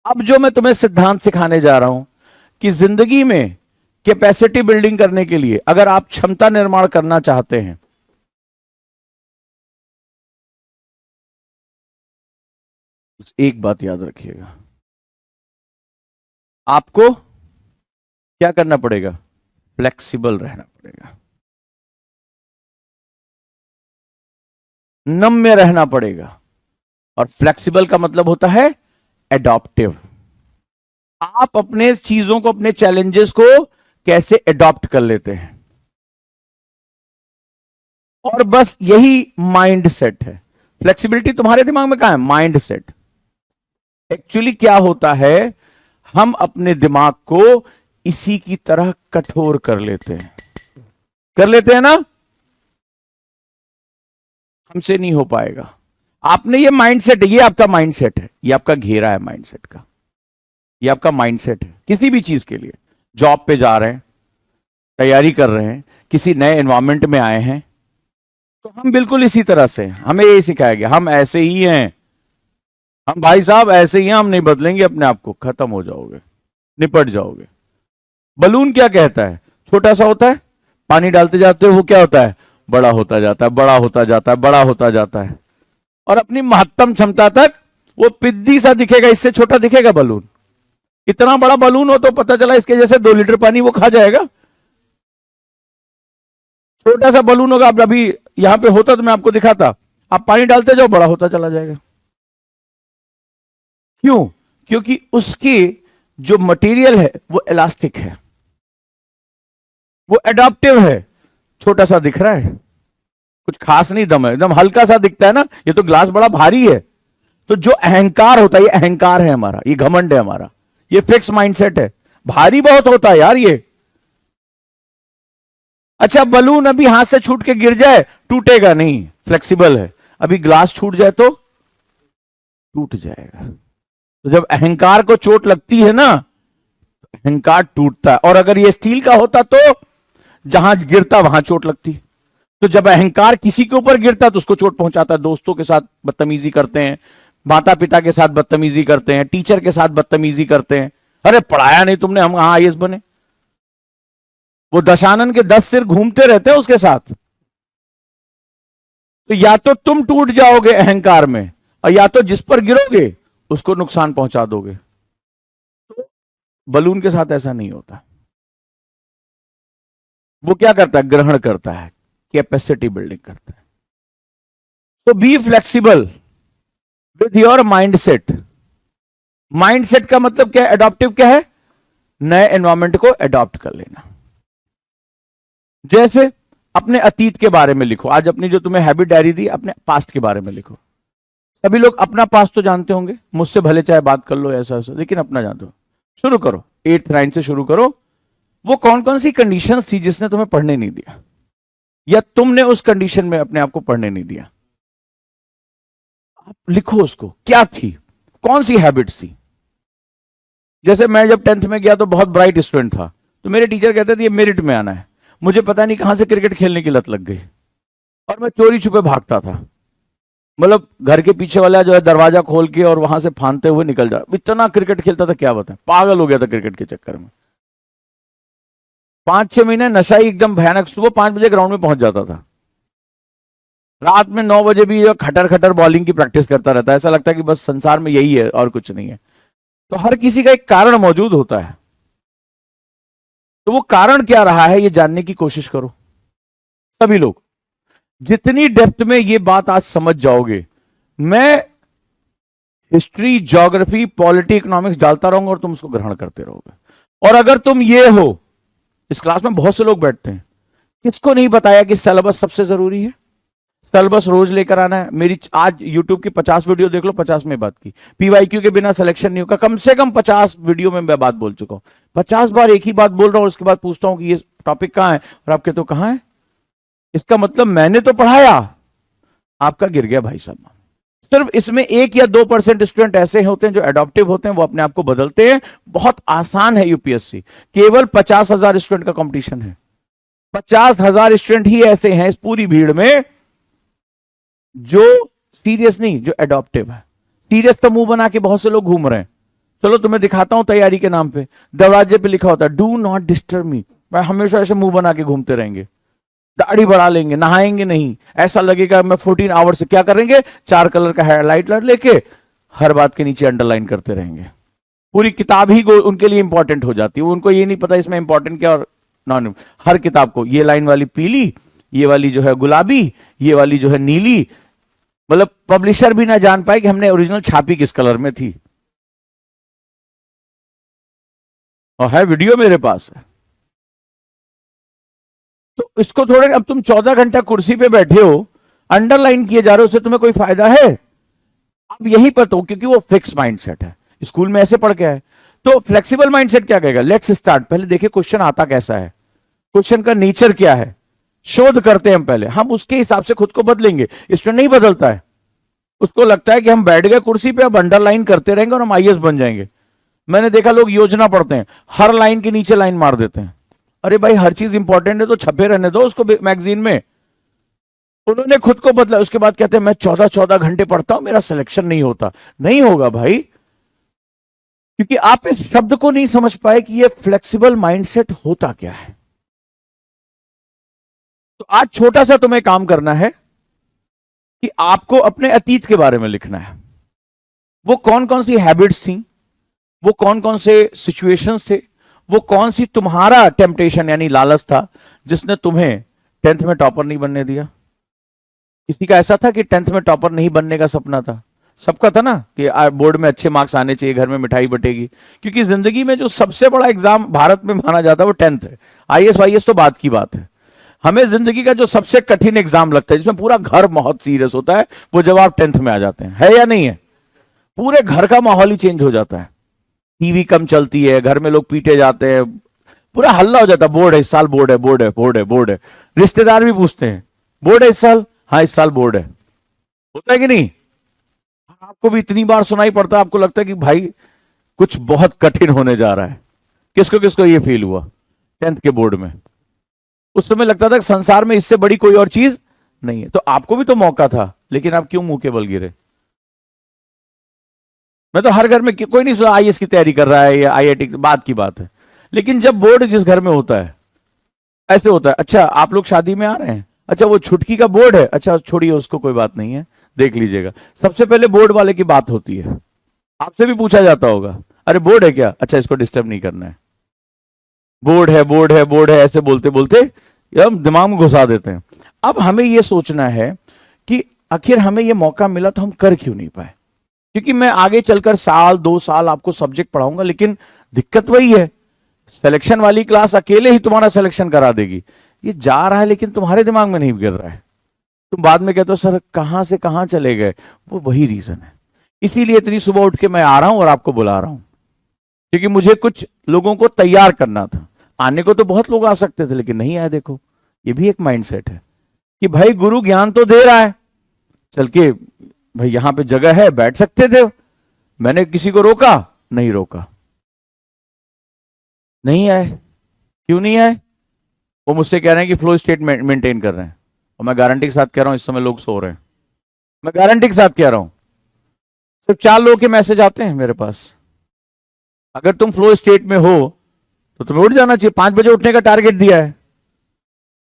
Speaker 1: अब जो मैं तुम्हें सिद्धांत सिखाने जा रहा हूं कि जिंदगी में कैपेसिटी बिल्डिंग करने के लिए अगर आप क्षमता निर्माण करना चाहते हैं, एक बात याद रखिएगा, आपको क्या करना पड़ेगा? फ्लेक्सिबल रहना पड़ेगा, नम्य रहना पड़ेगा। और फ्लेक्सिबल का मतलब होता है एडॉप्टिव। आप अपने चीजों को, अपने चैलेंजेस को कैसे एडॉप्ट कर लेते हैं। और बस यही माइंड सेट है। फ्लेक्सिबिलिटी तुम्हारे दिमाग में कहां है? Mind set. एक्चुअली क्या होता है, हम अपने दिमाग को इसी की तरह कठोर कर लेते हैं, कर लेते हैं ना। हमसे नहीं हो पाएगा। आपने ये माइंडसेट है, ये आपका माइंडसेट है, ये आपका घेरा है माइंडसेट का, ये आपका माइंडसेट है। किसी भी चीज के लिए, जॉब पे जा रहे हैं, तैयारी कर रहे हैं, किसी नए एनवायरमेंट में आए हैं, तो हम बिल्कुल इसी तरह से, हमें ये सिखाया गया हम ऐसे ही हैं, हम भाई साहब ऐसे ही हैं, हम नहीं बदलेंगे अपने आप को, खत्म हो जाओगे, निपट जाओगे। बलून क्या कहता है? छोटा सा होता है, पानी डालते जाते हो वो क्या होता है? बड़ा होता जाता है, बड़ा होता जाता है, बड़ा होता जाता है। और अपनी महत्तम क्षमता तक वो पिद्दी सा दिखेगा, इससे छोटा दिखेगा बलून। इतना बड़ा बलून हो तो पता चला इसके जैसे 2 लीटर पानी वो खा जाएगा। छोटा सा बलून होगा, अब अभी यहां पे होता तो मैं आपको दिखाता, आप पानी डालते जाओ बड़ा होता चला जाएगा। क्यों? क्योंकि उसकी जो मटेरियल है वो इलास्टिक है, वो एडाप्टिव है। छोटा सा दिख रहा है, कुछ खास नहीं दम है, एकदम हल्का सा दिखता है ना, ये तो ग्लास बड़ा भारी है। तो जो अहंकार होता है, ये अहंकार है हमारा, ये घमंड है हमारा, ये फिक्स माइंडसेट है। भारी बहुत होता है यार ये। अच्छा, बलून अभी हाथ से छूट के गिर जाए टूटेगा नहीं, फ्लेक्सिबल है। अभी ग्लास छूट जाए तो टूट जाएगा। तो जब अहंकार को चोट लगती है ना, अहंकार टूटता है। और अगर ये स्टील का होता तो जहां गिरता वहां चोट लगती। तो जब अहंकार किसी के ऊपर गिरता तो उसको चोट पहुंचाता है। दोस्तों के साथ बदतमीजी करते हैं, माता पिता के साथ बदतमीजी करते हैं, टीचर के साथ बदतमीजी करते हैं। अरे पढ़ाया नहीं तुमने, हम आईएएस बने। वो दशानन के 10 सिर घूमते रहते हैं उसके साथ। तो या तो तुम टूट जाओगे अहंकार में, और या तो जिस पर गिरोगे उसको नुकसान पहुंचा दोगे। तो बलून के साथ ऐसा नहीं होता। वो क्या करता है? ग्रहण करता है, कैपेसिटी बिल्डिंग करता है। तो be flexible with your mindset. Mindset का मतलब क्या है? एडॉप्टिव क्या है? नए एनवायरमेंट को एडॉप्ट कर लेना। जैसे अपने अतीत के बारे में लिखो। आज अपनी जो तुम्हें हैबिट डायरी दी, अपने पास्ट के बारे में लिखो। सभी लोग अपना पास्ट तो जानते होंगे, मुझसे भले चाहे बात कर लो ऐसा ऐसा, लेकिन अपना जानते हो। शुरू करो 8th 9th से शुरू करो। वो कौन कौन सी कंडीशन थी जिसने तुम्हें पढ़ने नहीं दिया, या तुमने उस कंडीशन में अपने आप को पढ़ने नहीं दिया? आप लिखो उसको, क्या थी, कौन सी हैबिट्स थी। जैसे मैं जब 10th में गया तो बहुत ब्राइट स्टूडेंट था, तो मेरे टीचर कहते थे ये मेरिट में आना है। मुझे पता नहीं कहां से क्रिकेट खेलने की लत लग गई, और मैं चोरी छुपे भागता था। मतलब घर के पीछे वाला जो है दरवाजा खोल के और वहां से फांदते हुए निकल जा। इतना क्रिकेट खेलता था, क्या बताएं, पागल हो गया था क्रिकेट के चक्कर में। 5-6 महीने नशा ही एकदम भयानक। सुबह 5 बजे ग्राउंड में पहुंच जाता था, रात में 9 बजे भी खटर खटर बॉलिंग की प्रैक्टिस करता रहता है। ऐसा लगता है कि बस संसार में यही है और कुछ नहीं है। तो हर किसी का एक कारण मौजूद होता है। तो वो कारण क्या रहा है, ये जानने की कोशिश करो सभी लोग। जितनी डेप्थ में ये बात आज समझ जाओगे, मैं हिस्ट्री, ज्योग्राफी, पॉलिटी, इकोनॉमिक्स डालता रहूंगा और तुम उसको ग्रहण करते रहोगे। और अगर तुम ये हो, इस क्लास में बहुत से लोग बैठते हैं, किसको नहीं बताया कि सिलेबस सबसे जरूरी है? सिलेबस रोज लेकर आना है। मेरी आज यूट्यूब की 50 वीडियो देख लो, 50 में बात की। पीवाईक्यू के बिना सिलेक्शन नहीं होगा। कम से कम 50 वीडियो में मैं बात बोल चुका हूं। 50 बार एक ही बात बोल रहा हूं, उसके बाद पूछता हूं कि ये टॉपिक कहां है, और आप कहते हो कहां है। इसका मतलब मैंने तो पढ़ाया, आपका गिर गया भाई साहब। सिर्फ इसमें 1 या 2% स्टूडेंट ऐसे होते हैं जो एडॉप्टिव होते हैं, वो अपने आप को बदलते हैं। बहुत आसान है यूपीएससी। केवल 50,000 स्टूडेंट का कंपटीशन है। 50,000 स्टूडेंट ही ऐसे हैं इस पूरी भीड़ में जो सीरियस नहीं, जो एडॉप्टिव है। सीरियस तो मुंह बना के बहुत से लोग घूम रहे हैं। चलो तुम्हें दिखाता हूं तैयारी के नाम पे, दरवाजे पे लिखा होता है डू नॉट डिस्टर्ब मी। मैं हमेशा ऐसे मुंह बना के घूमते रहेंगे, दाढ़ी बढ़ा लेंगे, नहाएंगे नहीं, ऐसा लगेगा मैं 14 आवर्स से क्या करेंगे, 4 कलर का हाइलाइटर लेके हर बात के नीचे अंडरलाइन करते रहेंगे। पूरी किताब ही उनके लिए इंपॉर्टेंट हो जाती है। उनको ये नहीं पता इसमें इंपॉर्टेंट क्या और नॉन। हर किताब को ये लाइन वाली पीली, ये वाली जो है गुलाबी, ये वाली जो है नीली। मतलब पब्लिशर भी ना जान पाए कि हमने ओरिजिनल छापी किस कलर में थी। और है वीडियो मेरे पास है। तो इसको थोड़े, अब तुम 14 घंटा कुर्सी पे बैठे हो, अंडरलाइन किए जा रहे हो, उससे तुम्हें कोई फायदा है? अब यही पर तो, क्योंकि वो फिक्स माइंडसेट है, स्कूल में ऐसे पढ़ के आए। तो फ्लेक्सिबल माइंडसेट क्या कहेगा? Let's start. पहले देखिए क्वेश्चन आता कैसा है, क्वेश्चन का नेचर क्या है, शोध करते हैं हम पहले। हम उसके हिसाब से खुद को बदलेंगे। स्टूडेंट नहीं बदलता है, उसको लगता है कि हम बैठ गए कुर्सी पे, अब अंडरलाइन करते रहेंगे और हम आईएएस बन जाएंगे। मैंने देखा लोग योजना पढ़ते हैं, हर लाइन के नीचे लाइन मार देते हैं। अरे भाई, हर चीज इंपॉर्टेंट है तो छपे रहने दो उसको मैगजीन में। उन्होंने खुद को बदला, उसके बाद कहते हैं मैं 14-14 घंटे पढ़ता हूं, मेरा सिलेक्शन नहीं होता। नहीं होगा भाई, क्योंकि आप इस शब्द को नहीं समझ पाए कि ये फ्लेक्सिबल माइंडसेट होता क्या है। तो आज छोटा सा तुम्हें काम करना है कि आपको अपने अतीत के बारे में लिखना है। वो कौन कौन सी हैबिट्स थी, वो कौन कौन से सिचुएशंस थे, वो कौन सी तुम्हारा टेम्पटेशन यानी लालच था जिसने तुम्हें टेंथ में टॉपर नहीं बनने दिया? किसी का ऐसा था कि टेंथ में टॉपर नहीं बनने का सपना था? सबका था ना कि बोर्ड में अच्छे मार्क्स आने चाहिए, घर में मिठाई बटेगी। क्योंकि जिंदगी में जो सबसे बड़ा एग्जाम भारत में माना जाता है वो टेंथ है। आईएएस वाईएएस तो बात की बात है। हमें जिंदगी का जो सबसे कठिन एग्जाम लगता है, जिसमें पूरा घर बहुत सीरियस होता है, वो जब आप टेंथ में आ जाते हैं, है या नहीं है? पूरे घर का माहौल ही चेंज हो जाता है। टीवी कम चलती है, घर में लोग पीटे जाते हैं, पूरा हल्ला हो जाता है। बोर्ड है इस साल, बोर्ड है, बोर्ड है, बोर्ड है, बोर्ड है। रिश्तेदार भी पूछते हैं बोर्ड है इस साल? हाँ इस साल बोर्ड है। होता है कि नहीं? आपको भी इतनी बार सुनाई पड़ता है, आपको लगता है कि भाई कुछ बहुत कठिन होने जा रहा है। किसको किसको ये फील हुआ टेंथ के बोर्ड में? उस समय लगता था कि संसार में इससे बड़ी कोई और चीज नहीं है। तो आपको भी तो मौका था, लेकिन आप क्यों मुंह के बल गिरे? मैं तो हर घर में कोई नहीं सुना आईएएस की तैयारी कर रहा है या आईआईटी, बात की बात है। लेकिन जब बोर्ड जिस घर में होता है, ऐसे होता है, अच्छा आप लोग शादी में आ रहे हैं, अच्छा वो छुटकी का बोर्ड है, अच्छा छोड़िए उसको, कोई बात नहीं है, देख लीजिएगा। सबसे पहले बोर्ड वाले की बात होती है। आपसे भी पूछा जाता होगा, अरे बोर्ड है क्या? अच्छा इसको डिस्टर्ब नहीं करना है। बोर्ड है, बोर्ड है, बोर्ड है, ऐसे बोलते बोलते हम दिमाग में घुसा देते हैं। अब हमें यह सोचना है कि आखिर हमें यह मौका मिला तो हम कर क्यों नहीं पाए? क्योंकि मैं आगे चलकर साल 2 साल आपको सब्जेक्ट पढ़ाऊंगा, लेकिन दिक्कत वही है, सिलेक्शन वाली क्लास अकेले ही तुम्हारा सिलेक्शन करा देगी। ये जा रहा है लेकिन तुम्हारे दिमाग में नहीं गिर रहा है। तुम बाद में कहते हो सर कहां से कहां चले गए। वो वही रीजन है। इसीलिए इतनी सुबह उठ के मैं आ रहा हूं और आपको बुला रहा हूं, क्योंकि मुझे कुछ लोगों को तैयार करना था। आने को तो बहुत लोग आ सकते थे, लेकिन नहीं आए। देखो ये भी एक माइंडसेट है कि भाई गुरु ज्ञान तो दे रहा है, चल के भाई यहां पे जगह है, बैठ सकते थे। मैंने किसी को रोका? नहीं रोका। नहीं आए। क्यों नहीं आए? वो मुझसे कह रहे हैं कि फ्लो स्टेट मेंटेन कर रहे हैं, और मैं गारंटी के साथ कह रहा हूं इस समय लोग सो रहे हैं। मैं गारंटी के साथ कह रहा हूं, सिर्फ 4 लोगों के मैसेज आते हैं मेरे पास। अगर तुम फ्लो स्टेट में हो तो तुम्हें उठ जाना चाहिए। 5 बजे उठने का टारगेट दिया है,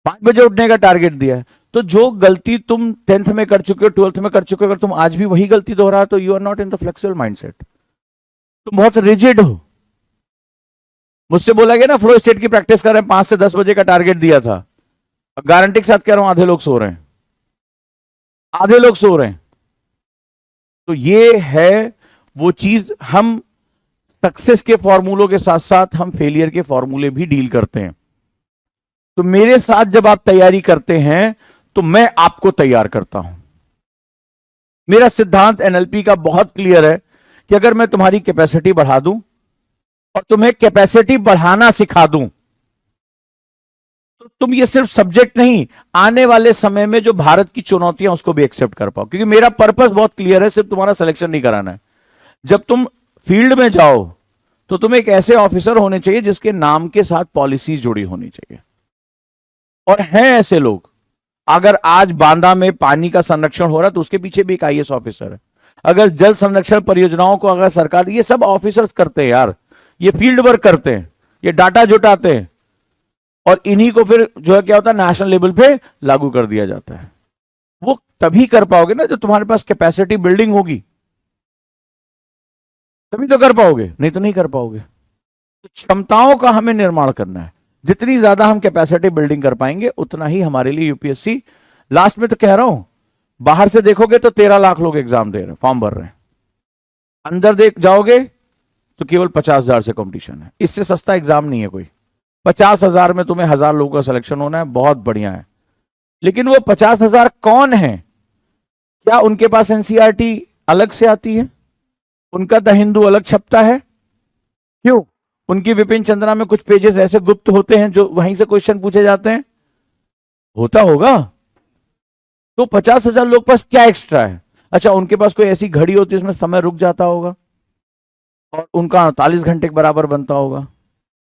Speaker 1: 5 बजे उठने का टारगेट दिया है। तो जो गलती तुम 10th में कर चुके हो, 12th में कर चुके हो, अगर तुम आज भी वही गलती दोहरा तो you are not in the flexible mindset. तुम बहुत रिजिड हो। मुझसे बोला गया ना फ्लो स्टेट की प्रैक्टिस कर रहे हैं, 5 से 10 बजे का टारगेट दिया था। गारंटी के साथ कह रहा हूं आधे लोग सो रहे हैं, आधे लोग सो रहे हैं। तो ये है वो चीज, हम सक्सेस के फॉर्मूलों के साथ साथ हम फेलियर के फॉर्मूले भी डील करते हैं। तो मेरे साथ जब आप तैयारी करते हैं तो मैं आपको तैयार करता हूं। मेरा सिद्धांत एनएलपी का बहुत क्लियर है कि अगर मैं तुम्हारी कैपेसिटी बढ़ा दूं और तुम्हें कैपेसिटी बढ़ाना सिखा दूं, तो तुम ये सिर्फ सब्जेक्ट नहीं, आने वाले समय में जो भारत की चुनौतियां उसको भी एक्सेप्ट कर पाओ। क्योंकि मेरा पर्पस बहुत क्लियर है, सिर्फ तुम्हारा सिलेक्शन नहीं कराना है। जब तुम फील्ड में जाओ तो तुम एक ऐसे ऑफिसर होने चाहिए जिसके नाम के साथ पॉलिसीज जुड़ी होनी चाहिए। और हैं ऐसे लोग। अगर आज बांदा में पानी का संरक्षण हो रहा है तो उसके पीछे भी एक आईएएस ऑफिसर है। अगर जल संरक्षण परियोजनाओं को अगर सरकार, ये सब ऑफिसर्स करते हैं यार, ये फील्ड वर्क करते हैं, ये डाटा जुटाते हैं, और इन्हीं को फिर जो है क्या होता है, नेशनल लेवल पे लागू कर दिया जाता है। वो तभी कर पाओगे ना जब तुम्हारे पास कैपेसिटी बिल्डिंग होगी, तभी तो कर पाओगे, नहीं तो नहीं कर पाओगे। तो क्षमताओं का हमें निर्माण करना है। जितनी ज्यादा हम कैपेसिटी बिल्डिंग कर पाएंगे उतना ही हमारे लिए यूपीएससी, लास्ट में तो कह रहा हूं, बाहर से देखोगे तो 13 लाख लोग एग्जाम दे रहे हैं, फॉर्म भर रहे हैं। अंदर देख जाओगे तो केवल 50,000 से कंपटीशन है। इससे सस्ता एग्जाम नहीं है कोई। 50,000 में तुम्हें 1,000 लोगों का सिलेक्शन होना है, बहुत बढ़िया है। लेकिन वो 50,000 कौन है? क्या उनके पास एनसीईआरटी अलग से आती है? उनका द हिंदू अलग छपता है? क्यों? उनकी विपिन चंद्रा में कुछ पेजेस ऐसे गुप्त होते हैं जो वहीं से क्वेश्चन पूछे जाते हैं? होता होगा। तो 50,000 लोग पास क्या एक्स्ट्रा है? अच्छा उनके पास कोई ऐसी घड़ी होती है उसमें समय रुक जाता होगा और उनका 48 घंटे के बराबर बनता होगा,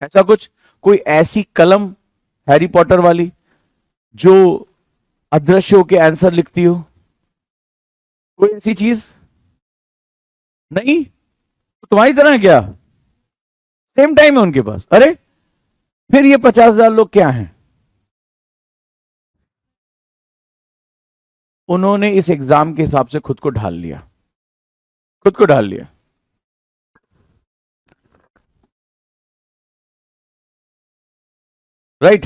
Speaker 1: ऐसा कुछ? कोई ऐसी कलम हैरी पॉटर वाली जो अदृश्य होकर आंसर लिखती हो? कोई ऐसी चीज नहीं। तो तुम्हारी तरह है क्या? सेम टाइम है उनके पास। अरे फिर ये 50,000 लोग क्या हैं? उन्होंने इस एग्जाम के हिसाब से खुद को ढाल लिया, खुद को ढाल लिया। राइट।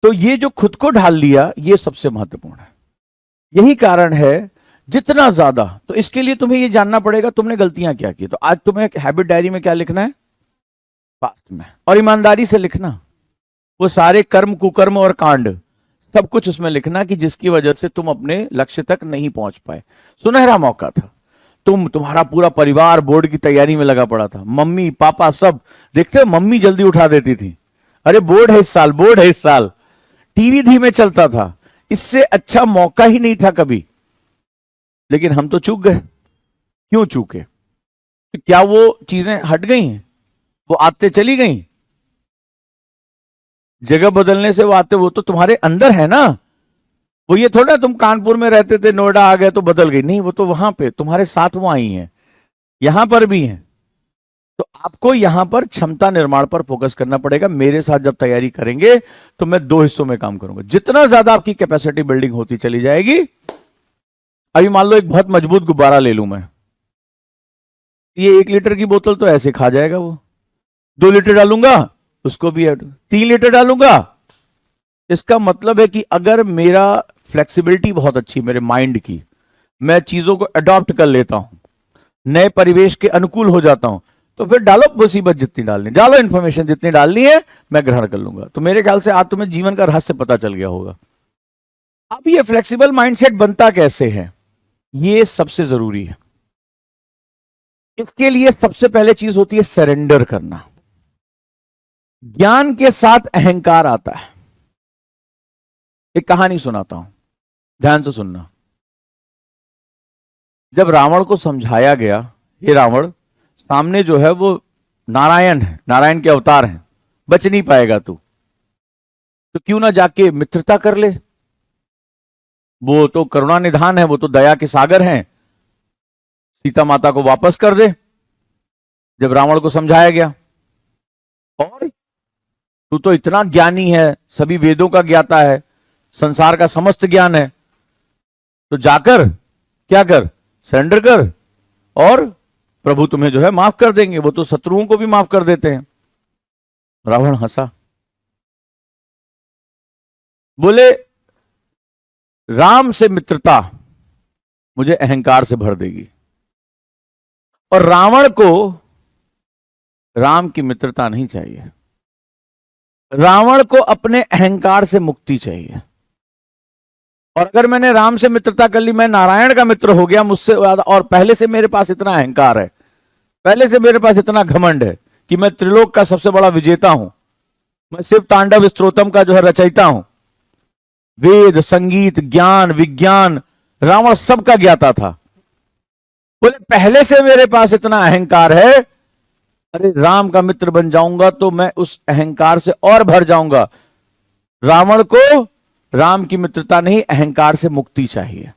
Speaker 1: तो ये जो खुद को ढाल लिया, ये सबसे महत्वपूर्ण है। यही कारण है जितना ज्यादा, तो इसके लिए तुम्हें ये जानना पड़ेगा तुमने गलतियां क्या की। तो आज तुम्हें हैबिट डायरी में क्या लिखना है? पास्ट में, और ईमानदारी से लिखना वो सारे कर्म, कुकर्म और कांड सब कुछ उसमें लिखना कि जिसकी वजह से तुम अपने लक्ष्य तक नहीं पहुंच पाए। सुनहरा मौका था, तुम्हारा पूरा परिवार बोर्ड की तैयारी में लगा पड़ा था, मम्मी पापा सब देखते हो, मम्मी जल्दी उठा देती थी, अरे बोर्ड है इस साल, बोर्ड है इस साल। टीवी धीमे चलता था, इससे अच्छा मौका ही नहीं था कभी। लेकिन हम तो चूक गए। क्यों चूके? तो क्या वो चीजें हट गई हैं? वो आते चली गई? जगह बदलने से वो आते, वो तो तुम्हारे अंदर है ना। वो ये थोड़ा तुम कानपुर में रहते थे, नोएडा आ गए तो बदल गई, नहीं, वो तो वहां पे तुम्हारे साथ वो आई हैं, यहां पर भी हैं। तो आपको यहां पर क्षमता निर्माण पर फोकस करना पड़ेगा। मेरे साथ जब तैयारी करेंगे तो मैं 2 हिस्सों में काम करूंगा। जितना ज्यादा आपकी कैपेसिटी बिल्डिंग होती चली जाएगी, अभी मान लो एक बहुत मजबूत गुब्बारा ले लूं मैं, ये 1 लीटर की बोतल तो ऐसे खा जाएगा वो। 2 लीटर डालूंगा, उसको भी 3 लीटर डालूंगा। इसका मतलब है कि अगर मेरा फ्लेक्सिबिलिटी बहुत अच्छी मेरे माइंड की, मैं चीजों को अडॉप्ट कर लेता हूं, नए परिवेश के अनुकूल हो जाता हूं, तो फिर डालो मुसीबत जितनी डालनी, डालो इंफॉर्मेशन जितनी डालनी है, मैं ग्रहण कर लूंगा। तो मेरे ख्याल से आज तुम्हें जीवन का रहस्य पता चल गया होगा। अब ये फ्लेक्सिबल माइंडसेट बनता कैसे है, ये सबसे जरूरी है। इसके लिए सबसे पहले चीज होती है सरेंडर करना। ज्ञान के साथ अहंकार आता है। एक कहानी सुनाता हूं, ध्यान से सुनना। जब रावण को समझाया गया, हे रावण, सामने जो है वो नारायण है, नारायण के अवतार हैं, बच नहीं पाएगा तू, तो क्यों ना जाके मित्रता कर ले, वो तो करुणा निधान है, वो तो दया के सागर हैं, सीता माता को वापस कर दे। जब रावण को समझाया गया, और तू तो इतना ज्ञानी है, सभी वेदों का ज्ञाता है, संसार का समस्त ज्ञान है, तो जाकर क्या कर, सरेंडर कर, और प्रभु तुम्हें जो है माफ कर देंगे, वो तो शत्रुओं को भी माफ कर देते हैं। रावण हंसा, बोले राम से मित्रता मुझे अहंकार से भर देगी, और रावण को राम की मित्रता नहीं चाहिए, रावण को अपने अहंकार से मुक्ति चाहिए। और अगर मैंने राम से मित्रता कर ली, मैं नारायण का मित्र हो गया, मुझसे ज्यादा, और पहले से मेरे पास इतना अहंकार है, पहले से मेरे पास इतना घमंड है कि मैं त्रिलोक का सबसे बड़ा विजेता हूं, मैं शिव तांडव स्तोत्रम का जो है रचयिता हूं, वेद संगीत ज्ञान विज्ञान रावण सबका ज्ञाता था। बोले पहले से मेरे पास इतना अहंकार है, अरे राम का मित्र बन जाऊंगा तो मैं उस अहंकार से और भर जाऊंगा। रावण को राम की मित्रता नहीं, अहंकार से मुक्ति चाहिए।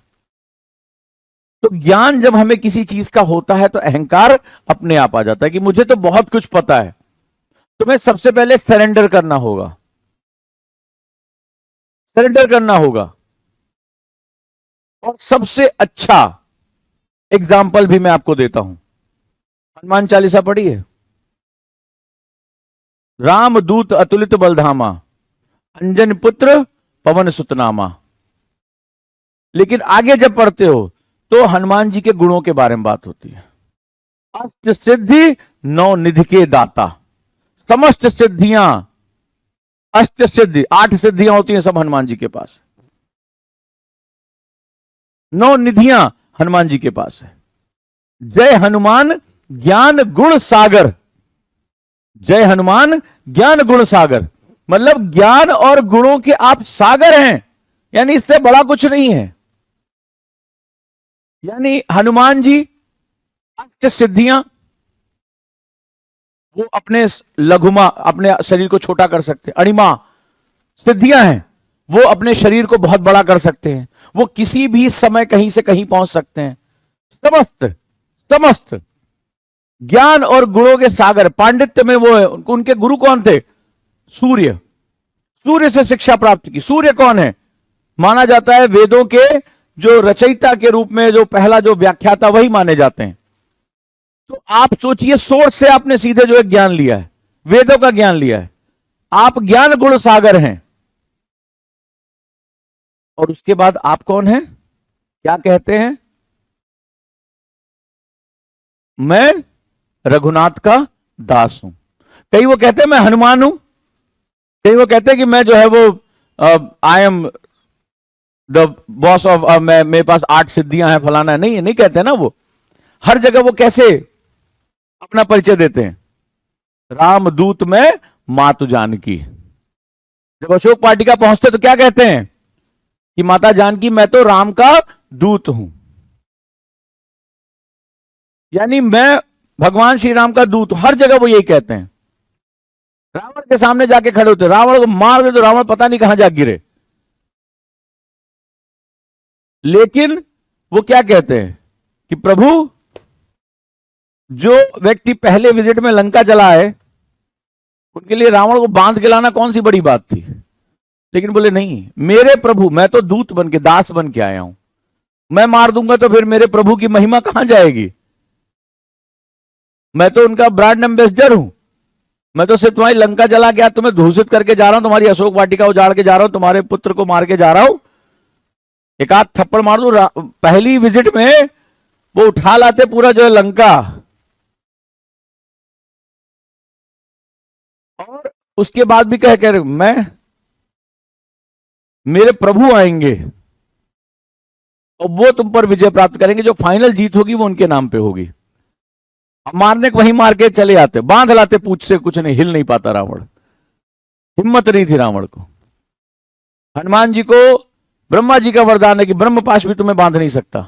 Speaker 1: तो ज्ञान जब हमें किसी चीज का होता है तो अहंकार अपने आप आ जाता है कि मुझे तो बहुत कुछ पता है। तुम्हें सबसे पहले सरेंडर करना होगा, सरेंडर करना होगा। और सबसे अच्छा एग्जाम्पल भी मैं आपको देता हूं, हनुमान चालीसा पढ़ी है, राम दूत अतुलित बलधामा, अंजन पुत्र पवन सुतनामा। लेकिन आगे जब पढ़ते हो तो हनुमान जी के गुणों के बारे में बात होती है। अष्ट सिद्धि 9 निधि के दाता, समस्त सिद्धियां, अष्ट सिद्धि 8 सिद्धियां होती हैं सब हनुमान जी के पास, 9 निधियां हनुमान जी के पास है। जय हनुमान ज्ञान गुण सागर, जय हनुमान ज्ञान गुण सागर, मतलब ज्ञान और गुणों के आप सागर हैं, यानी इससे बड़ा कुछ नहीं है। यानी हनुमान जी अष्ट सिद्धियां, वो अपने लघुमा, अपने शरीर को छोटा कर सकते हैं, अणिमा सिद्धियां हैं, वो अपने शरीर को बहुत बड़ा कर सकते हैं, वो किसी भी समय कहीं से कहीं पहुंच सकते हैं। समस्त समस्त ज्ञान और गुणों के सागर, पांडित्य में वो है। उनके गुरु कौन थे? सूर्य, सूर्य से शिक्षा प्राप्त की। सूर्य कौन है? माना जाता है वेदों के जो रचयिता के रूप में जो पहला जो व्याख्याता वही माने जाते हैं। तो आप सोचिए, सोर्स से आपने सीधे जो है ज्ञान लिया है, वेदों का ज्ञान लिया है, आप ज्ञान गुण सागर हैं। और उसके बाद आप कौन है, क्या कहते हैं? मैं रघुनाथ का दास हूं। कई वो कहते हैं मैं हनुमान हूं, कई वो कहते हैं कि मैं जो है वो I am the boss of, मैं, मेरे पास 8 सिद्धियां हैं, फलाना है। नहीं, नहीं कहते ना वो। हर जगह वो कैसे अपना परिचय देते हैं? रामदूत में मातु जानकी। जब अशोक वाटिका पहुंचते तो क्या कहते हैं कि माता जानकी मैं तो राम का दूत हूं, यानी मैं भगवान श्री राम का दूत हूं। हर जगह वो यही कहते हैं। रावण के सामने जाके खड़े होते, रावण को मार दे तो रावण पता नहीं कहां जा गिरे, लेकिन वो क्या कहते हैं कि प्रभु, जो व्यक्ति पहले विजिट में लंका चला है उनके लिए रावण को बांध के लाना कौन सी बड़ी बात थी। लेकिन बोले नहीं, मेरे प्रभु, मैं तो दूत बन के, दास बन के आया हूं, मैं मार दूंगा तो फिर मेरे प्रभु की महिमा कहां जाएगी? मैं तो उनका ब्रांड एम्बेसडर हूं। मैं तो सिर्फ तुम्हारी लंका जला के, तुम्हें दूषित करके जा रहा हूं, तुम्हारी अशोक वाटिका उजाड़ के जा रहा हूं, तुम्हारे पुत्र को मार के जा रहा हूं। एक आध थप्पड़ मार दू, पहली विजिट में वो उठा लाते पूरा जो है लंका। और उसके बाद भी कह मैं, मेरे प्रभु आएंगे और वो तुम पर विजय प्राप्त करेंगे, जो फाइनल जीत होगी वो उनके नाम पे होगी। मारने को वहीं मार के चले आते, बांध लाते पूछ से, कुछ नहीं, हिल नहीं पाता रावण, हिम्मत नहीं थी रावण को। हनुमान जी को ब्रह्मा जी का वरदान है कि ब्रह्मपाश भी तुम्हें बांध नहीं सकता,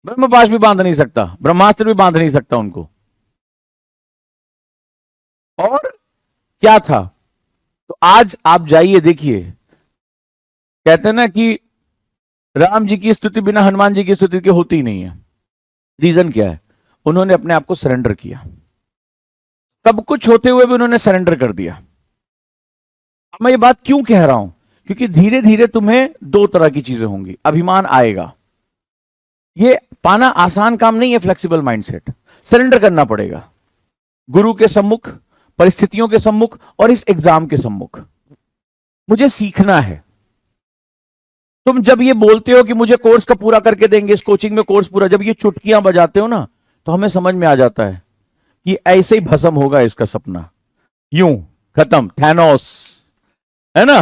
Speaker 1: ब्रह्मपाश भी बांध नहीं सकता, ब्रह्मास्त्र भी बांध नहीं सकता उनको। और क्या था? तो आज आप जाइए देखिए, कहते हैं ना कि राम जी की स्तुति बिना हनुमान जी की स्तुति के होती ही नहीं है। रीजन क्या है? उन्होंने अपने आप को सरेंडर किया, सब कुछ होते हुए भी उन्होंने सरेंडर कर दिया। अब मैं ये बात क्यों कह रहा हूं? क्योंकि धीरे धीरे तुम्हें दो तरह की चीजें होंगी, अभिमान आएगा। ये पाना आसान काम नहीं है, फ्लेक्सिबल माइंडसेट, सरेंडर करना पड़ेगा गुरु के सम्मुख, परिस्थितियों के सम्मुख और इस एग्जाम के सम्मुख। मुझे सीखना है। तुम जब ये बोलते हो कि मुझे कोर्स का पूरा करके देंगे, इस कोचिंग में कोर्स पूरा, जब ये चुटकियां बजाते हो ना, तो हमें समझ में आ जाता है कि ऐसे ही भस्म होगा इसका सपना, यूं खत्म, थैनोस है ना,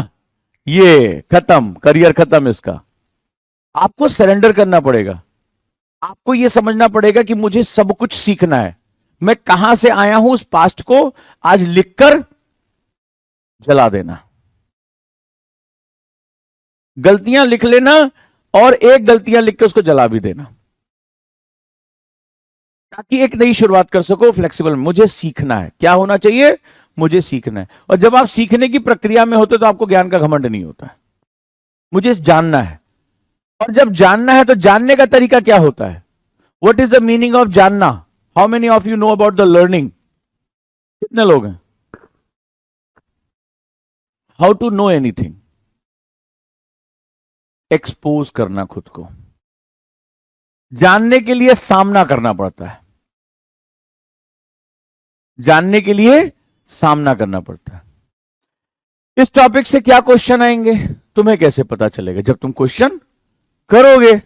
Speaker 1: ये खत्म, करियर खत्म इसका। आपको सरेंडर करना पड़ेगा, आपको यह समझना पड़ेगा कि मुझे सब कुछ सीखना है। मैं कहां से आया हूं उस पास्ट को आज लिखकर जला देना, गलतियां लिख लेना और एक गलतियां लिख के उसको जला भी देना, ताकि एक नई शुरुआत कर सको फ्लेक्सिबल। मुझे सीखना है, क्या होना चाहिए? मुझे सीखना है। और जब आप सीखने की प्रक्रिया में होते तो आपको ज्ञान का घमंड नहीं होता है, मुझे जानना है। और जब जानना है तो जानने का तरीका क्या होता है? What is the meaning of जानना? How many of you know about the learning? कितने लोग हैं? How to know anything? Expose करना खुद को। जानने के लिए सामना करना पड़ता है, जानने के लिए सामना करना पड़ता है। इस टॉपिक से क्या क्वेश्चन आएंगे तुम्हें कैसे पता चलेगा? जब तुम क्वेश्चन करोगे।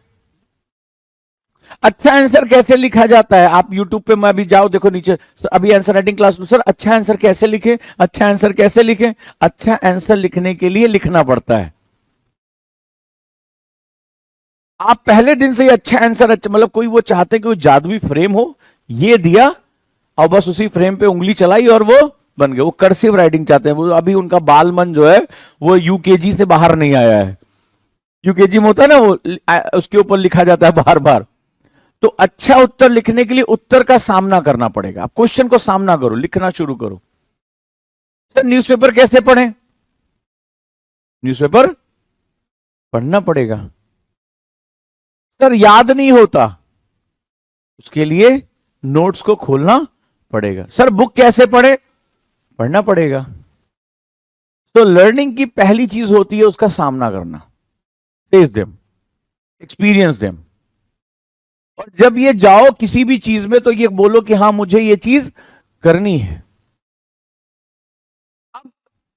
Speaker 1: अच्छा आंसर कैसे लिखा जाता है? आप YouTube पे मैं अभी जाओ, देखो नीचे अभी आंसर राइटिंग क्लास। सर अच्छा आंसर कैसे लिखें? अच्छा आंसर कैसे लिखें? अच्छा आंसर लिखने के लिए लिखना पड़ता है। आप पहले दिन से ही अच्छा आंसर, अच्छा मतलब कोई वो चाहते हैं कि वो जादुई फ्रेम हो, ये दिया और बस उसी फ्रेम पे उंगली चलाई और वो बन गए। वो कर्सिव राइटिंग चाहते हैं। वो अभी उनका बाल मन जो है वो यूकेजी से बाहर नहीं आया है। यूकेजी में होता है ना वो, उसके ऊपर लिखा जाता है बार बार। तो अच्छा उत्तर लिखने के लिए उत्तर का सामना करना पड़ेगा। आप क्वेश्चन को सामना करो, लिखना शुरू करो। सर न्यूज़पेपर कैसे पढ़ें? न्यूज़पेपर पढ़ना पड़ेगा। सर याद नहीं होता, उसके लिए नोट्स को खोलना पड़ेगा। सर बुक कैसे पढ़े? पढ़ना पड़ेगा। तो लर्निंग की पहली चीज होती है उसका सामना करना, फेस देम, एक्सपीरियंस देम। और जब ये जाओ किसी भी चीज में तो ये बोलो कि हां मुझे ये चीज करनी है। अब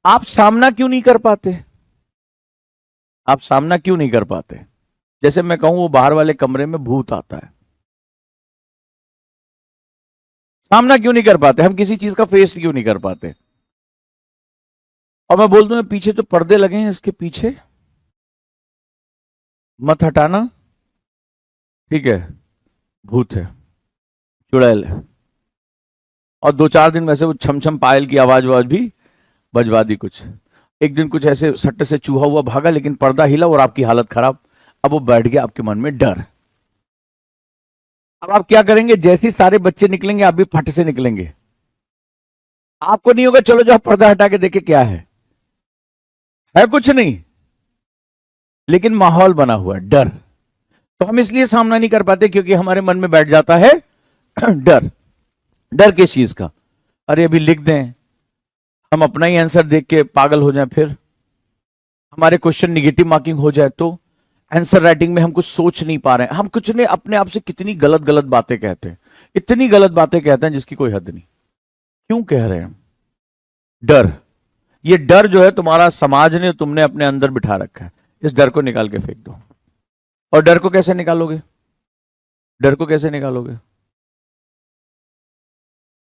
Speaker 1: आप सामना क्यों नहीं कर पाते? आप सामना क्यों नहीं कर पाते? जैसे मैं कहूं वो बाहर वाले कमरे में भूत आता है, सामना क्यों नहीं कर पाते? हम किसी चीज का फेस क्यों नहीं कर पाते? और मैं बोल दूं पीछे तो पर्दे लगे हैं, इसके पीछे मत हटाना, ठीक है, भूत है, चुड़ैल है। और 2-4 दिन वैसे वो छम छम पायल की आवाज वाज भी बजवा दी कुछ। एक दिन कुछ ऐसे सट्टे से चूहा हुआ भागा, लेकिन पर्दा हिला और आपकी हालत खराब। अब वो बैठ गया आपके मन में डर। अब आप क्या करेंगे? जैसे ही सारे बच्चे निकलेंगे आप भी फट से निकलेंगे। आपको नहीं होगा चलो जो पर्दा हटा के देखे क्या है कुछ नहीं, लेकिन माहौल बना हुआ है डर। तो हम इसलिए सामना नहीं कर पाते क्योंकि हमारे मन में बैठ जाता है डर। डर किस चीज का? अरे अभी लिख दें, हम अपना ही आंसर देख के पागल हो जाएं, फिर हमारे क्वेश्चन निगेटिव मार्किंग हो जाए तो आंसर राइटिंग में हम कुछ सोच नहीं पा रहे हैं, हम कुछ ने अपने आप से कितनी गलत गलत बातें कहते हैं, इतनी गलत बातें कहते हैं जिसकी कोई हद नहीं। क्यों कह रहे हैं? डर। ये डर जो है तुम्हारा समाज ने तुमने अपने अंदर बिठा रखा है, इस डर को निकाल के फेंक दो। और डर को कैसे निकालोगे? डर को कैसे निकालोगे?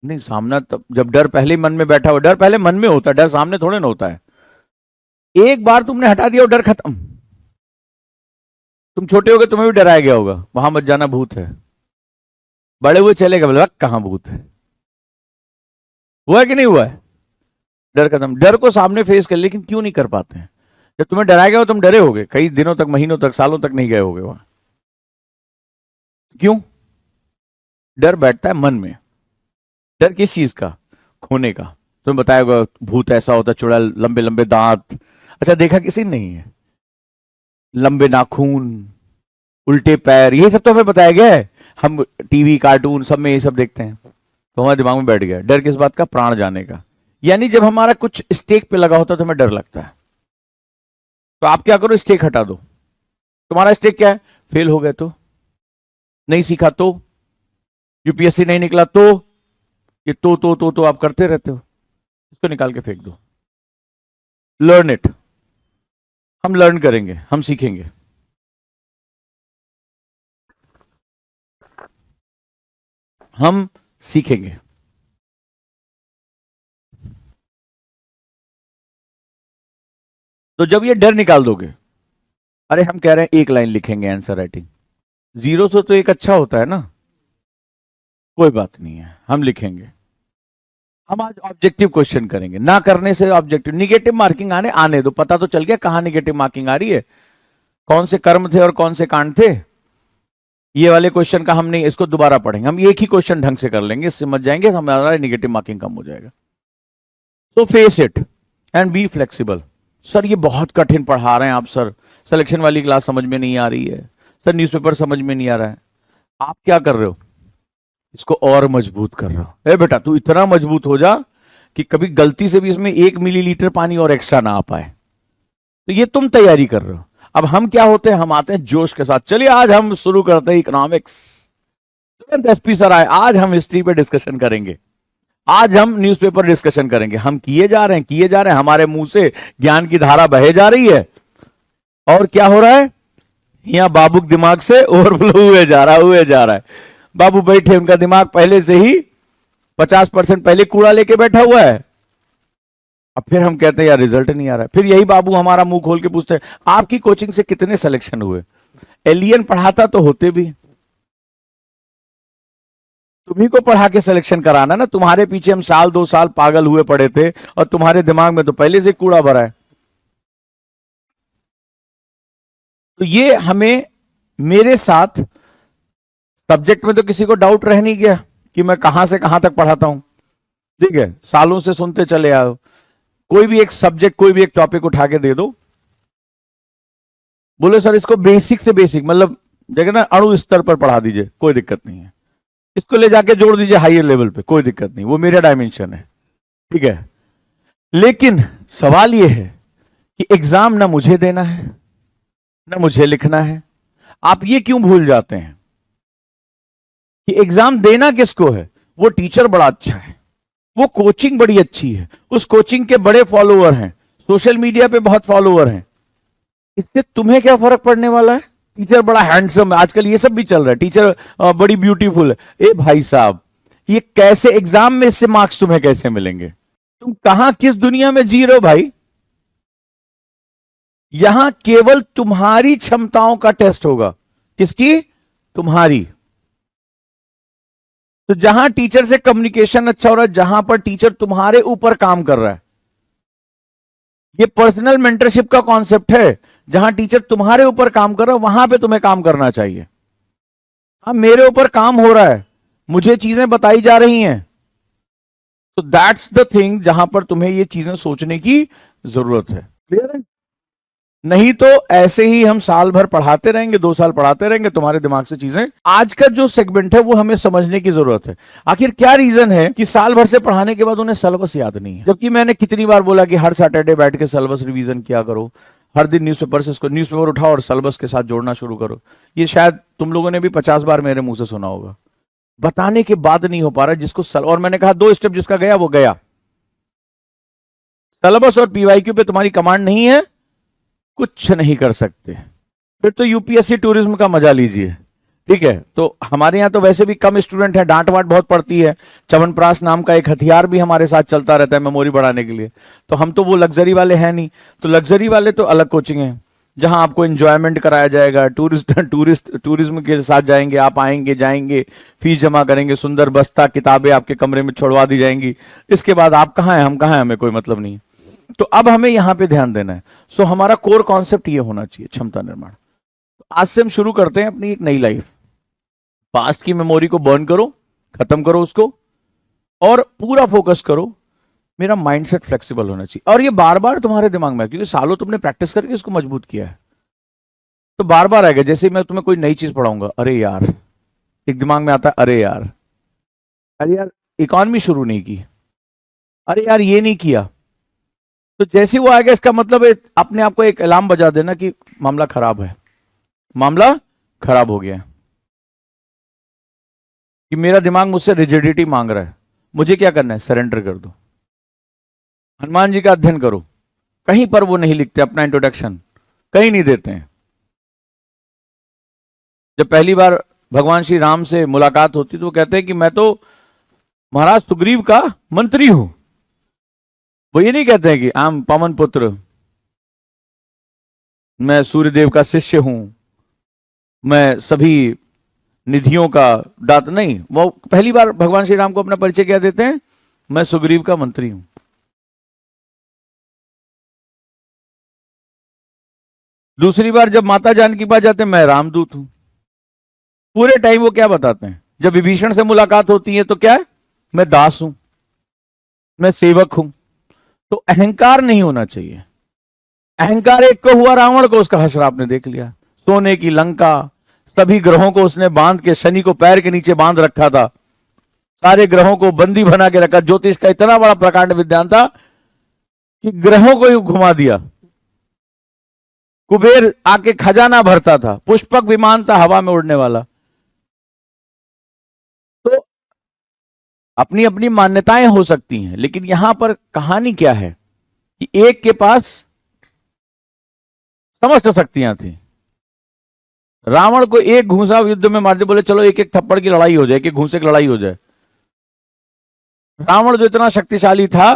Speaker 1: नहीं, सामना तब जब डर पहले ही मन में बैठा हो। डर पहले मन में होता है, डर सामने थोड़े ना होता है। एक बार तुमने हटा दिया और डर खत्म। तुम छोटे हो गए तुम्हें भी डराया गया होगा, वहां मत जाना भूत है। बड़े हुए चलेगा बोले कहां भूत है। हुआ है कि नहीं हुआ है? डर खत्म। डर को सामने फेस कर, लेकिन क्यों नहीं कर पाते हैं? जब तुम्हें डराया गया हो तुम डरे होगे, कई दिनों तक, महीनों तक, सालों तक नहीं गए होगे वहां। क्यों? डर बैठता है मन में। डर किस चीज का? खोने का। तुम्हें बताया होगा भूत ऐसा होता है, चुड़ैल, लंबे लंबे दांत। अच्छा देखा किसी नहीं है? लंबे नाखून, उल्टे पैर, ये सब तो हमें बताया गया है। हम टीवी कार्टून सब में ये सब देखते हैं, तो हमारे दिमाग में बैठ गया। डर किस बात का? प्राण जाने का। यानी जब हमारा कुछ स्टेक पे लगा होता है तो हमें डर लगता है। तो आप क्या करो, स्टेक हटा दो। तुम्हारा स्टेक क्या है? फेल हो गए तो, नहीं सीखा तो, यूपीएससी नहीं निकला तो, ये तो आप करते रहते हो। इसको निकाल के फेंक दो। Learn it. हम लर्न करेंगे, हम सीखेंगे। हम सीखेंगे। तो जब ये डर निकाल दोगे, अरे हम कह रहे हैं एक लाइन लिखेंगे आंसर राइटिंग, 0 से तो एक अच्छा होता है ना। कोई बात नहीं है, हम लिखेंगे। हम आज ऑब्जेक्टिव क्वेश्चन करेंगे, ना करने से ऑब्जेक्टिव। निगेटिव मार्किंग आने दो, पता तो चल गया कहां निगेटिव मार्किंग आ रही है, कौन से कर्म थे और कौन से कांड थे। ये वाले क्वेश्चन का हम नहीं, इसको दोबारा पढ़ेंगे। हम एक ही क्वेश्चन ढंग से कर लेंगे, समझ जाएंगे, हमारा निगेटिव मार्किंग कम हो जाएगा। सो face it and be flexible. Sir ये बहुत कठिन पढ़ा रहे हैं आप सर, सिलेक्शन वाली क्लास समझ में नहीं आ रही है सर, न्यूज़पेपर समझ में नहीं आ रहा है। आप क्या कर रहे हो? इसको और मजबूत कर रहे हो। ए बेटा तू इतना मजबूत हो जा कि कभी गलती से भी इसमें 1 मिलीलीटर पानी और एक्स्ट्रा ना आ पाए। तो ये तुम तैयारी कर रहे हो। अब हम क्या होते हैं, हम आते हैं जोश के साथ। चलिए आज हम शुरू करते हैं इकोनॉमिक्स। तुरंत एसपी सर आए, आज हम हिस्ट्री पे डिस्कशन करेंगे, आज हम न्यूज़पेपर डिस्कशन करेंगे। हम किए जा रहे हैं, हमारे मुंह से ज्ञान की धारा बहे जा रही है। और क्या हो रहा है? यहां बाबू के दिमाग से ओवरफ्लो हुए जा रहा है। बाबू बैठे, उनका दिमाग पहले से ही 50% पहले कूड़ा लेके बैठा हुआ है। अब फिर हम कहते हैं यार रिजल्ट नहीं आ रहा है। फिर यही बाबू हमारा मुंह खोल के पूछते हैं आपकी कोचिंग से कितने सिलेक्शन हुए? एलियन पढ़ाता तो होते भी, तुम्ही को पढ़ा के सिलेक्शन कराना ना। तुम्हारे पीछे हम 1-2 साल पागल हुए पड़े थे और तुम्हारे दिमाग में तो पहले से कूड़ा भरा है। तो ये हमें, मेरे साथ सब्जेक्ट में तो किसी को डाउट रह नहीं गया कि मैं कहां से कहां तक पढ़ाता हूं, ठीक है, सालों से सुनते चले आओ। कोई भी एक सब्जेक्ट, कोई भी एक टॉपिक उठा के दे दो, बोले सर इसको बेसिक से बेसिक, मतलब जगह ना अणु स्तर पर पढ़ा दीजिए, कोई दिक्कत नहीं है। इसको ले जाके जोड़ दीजिए हायर लेवल पे, कोई दिक्कत नहीं, वो मेरा डायमेंशन है, ठीक है। लेकिन सवाल यह है कि एग्जाम ना मुझे देना है ना मुझे लिखना है। आप ये क्यों भूल जाते हैं कि एग्जाम देना किसको है? वो टीचर बड़ा अच्छा है, वो कोचिंग बड़ी अच्छी है, उस कोचिंग के बड़े फॉलोअर हैं, सोशल मीडिया पे बहुत फॉलोअर हैं, इससे तुम्हें क्या फर्क पड़ने वाला है? टीचर बड़ा हैंडसम है, आजकल ये सब भी चल रहा है, टीचर बड़ी ब्यूटीफुल है। ए भाई साहब, ये कैसे एग्जाम में इससे मार्क्स तुम्हें कैसे मिलेंगे? तुम कहां किस दुनिया में जी रहे हो भाई? यहां केवल तुम्हारी क्षमताओं का टेस्ट होगा। किसकी? तुम्हारी। तो जहां टीचर से कम्युनिकेशन अच्छा हो रहा है, जहां पर टीचर तुम्हारे ऊपर काम कर रहा है, ये पर्सनल मेंटरशिप का कॉन्सेप्ट है। जहां टीचर तुम्हारे ऊपर काम कर रहा है, वहां पे तुम्हें काम करना चाहिए। हाँ, मेरे ऊपर काम हो रहा है, मुझे चीजें बताई जा रही हैं, तो दैट्स द थिंग जहां पर तुम्हें ये चीजें सोचने की जरूरत है। क्लियर है? नहीं तो ऐसे ही हम साल भर पढ़ाते रहेंगे, 2 साल पढ़ाते रहेंगे, तुम्हारे दिमाग से चीजें। आज का जो सेगमेंट है वो हमें समझने की जरूरत है। आखिर क्या रीजन है कि साल भर से पढ़ाने के बाद उन्हें सिलेबस याद नहीं है? जबकि मैंने कितनी बार बोला कि हर सैटरडे बैठ के सिलेबस रिवीजन किया करो, हर दिन न्यूज़पेपर से इसको न्यूज़पेपर उठाओ और सिलेबस के साथ जोड़ना शुरू करो। ये शायद तुम लोगों ने भी 50 बार मेरे मुंह से सुना होगा, बताने के बाद नहीं हो पा रहा जिसको और मैंने कहा 2 स्टेप जिसका गया वो गया। सिलेबस और पीवाईक्यू पे तुम्हारी कमांड नहीं है, कुछ नहीं कर सकते। फिर तो यूपीएससी टूरिज्म का मजा लीजिए। ठीक है, तो हमारे यहाँ तो वैसे भी कम स्टूडेंट है, डांट वाट बहुत पड़ती है। च्यवनप्राश नाम का एक हथियार भी हमारे साथ चलता रहता है मेमोरी बढ़ाने के लिए। तो हम तो वो लग्जरी वाले हैं नहीं। तो लग्जरी वाले तो अलग कोचिंग है, जहां आपको एंजॉयमेंट कराया जाएगा, टूरिज्म के साथ जाएंगे, आप आएंगे जाएंगे, फीस जमा करेंगे, सुंदर बस्ता किताबें आपके कमरे में छोड़वा दी जाएंगी। इसके बाद आप कहाँ हैं, हम कहाँ हैं, हमें कोई मतलब नहीं। तो अब हमें यहां पे ध्यान देना है। सो हमारा कोर कॉन्सेप्ट ये होना चाहिए, क्षमता निर्माण। आज से हम शुरू करते हैं अपनी एक नई लाइफ। पास्ट की मेमोरी को बर्न करो, खत्म करो उसको, और पूरा फोकस करो मेरा माइंडसेट फ्लेक्सिबल होना चाहिए। और ये बार बार तुम्हारे दिमाग में, क्योंकि सालों तुमने प्रैक्टिस करके इसको मजबूत किया है, तो बार बार आएगा। जैसे मैं तुम्हें कोई नई चीज पढ़ाऊंगा, अरे यार, एक दिमाग में आता है, अरे यार, अरे यार, इकॉनमी शुरू नहीं की, अरे यार ये नहीं किया। तो जैसे वो आएगा, इसका मतलब है अपने आप को एक अलार्म बजा देना कि मामला खराब है, मामला खराब हो गया है, कि मेरा दिमाग मुझसे रिजिडिटी मांग रहा है। मुझे क्या करना है? सरेंडर कर दो। हनुमान जी का अध्ययन करो, कहीं पर वो नहीं लिखते अपना इंट्रोडक्शन, कहीं नहीं देते हैं। जब पहली बार भगवान श्री राम से मुलाकात होती तो वो कहते हैं कि मैं तो महाराज सुग्रीव का मंत्री हूं। वो ये नहीं कहते हैं कि आम पवन पुत्र, मैं सूर्यदेव का शिष्य हूं, मैं सभी निधियों का दात, नहीं। वो पहली बार भगवान श्री राम को अपना परिचय क्या देते हैं? मैं सुग्रीव का मंत्री हूं। दूसरी बार जब माता जानकी के पास जाते हैं, मैं रामदूत हूं। पूरे टाइम वो क्या बताते हैं? जब विभीषण से मुलाकात होती है तो क्या है? मैं दास हूं, मैं सेवक हूं। तो अहंकार नहीं होना चाहिए। अहंकार एक को हुआ रावण को, उसका हश्र आपने देख लिया। सोने की लंका, सभी ग्रहों को उसने बांध के, शनि को पैर के नीचे बांध रखा था, सारे ग्रहों को बंदी बना के रखा। ज्योतिष का इतना बड़ा प्रकांड विद्वान था कि ग्रहों को ही घुमा दिया। कुबेर आके खजाना भरता था, पुष्पक विमान था हवा में उड़ने वाला। तो अपनी अपनी मान्यताएं हो सकती हैं, लेकिन यहां पर कहानी क्या है कि एक के पास समस्त शक्तियां थी। रावण को एक घूंसा युद्ध में मार दे, बोले चलो एक एक थप्पड़ की लड़ाई हो जाए, एक एक घूंसे की लड़ाई हो जाए। रावण जो इतना शक्तिशाली था,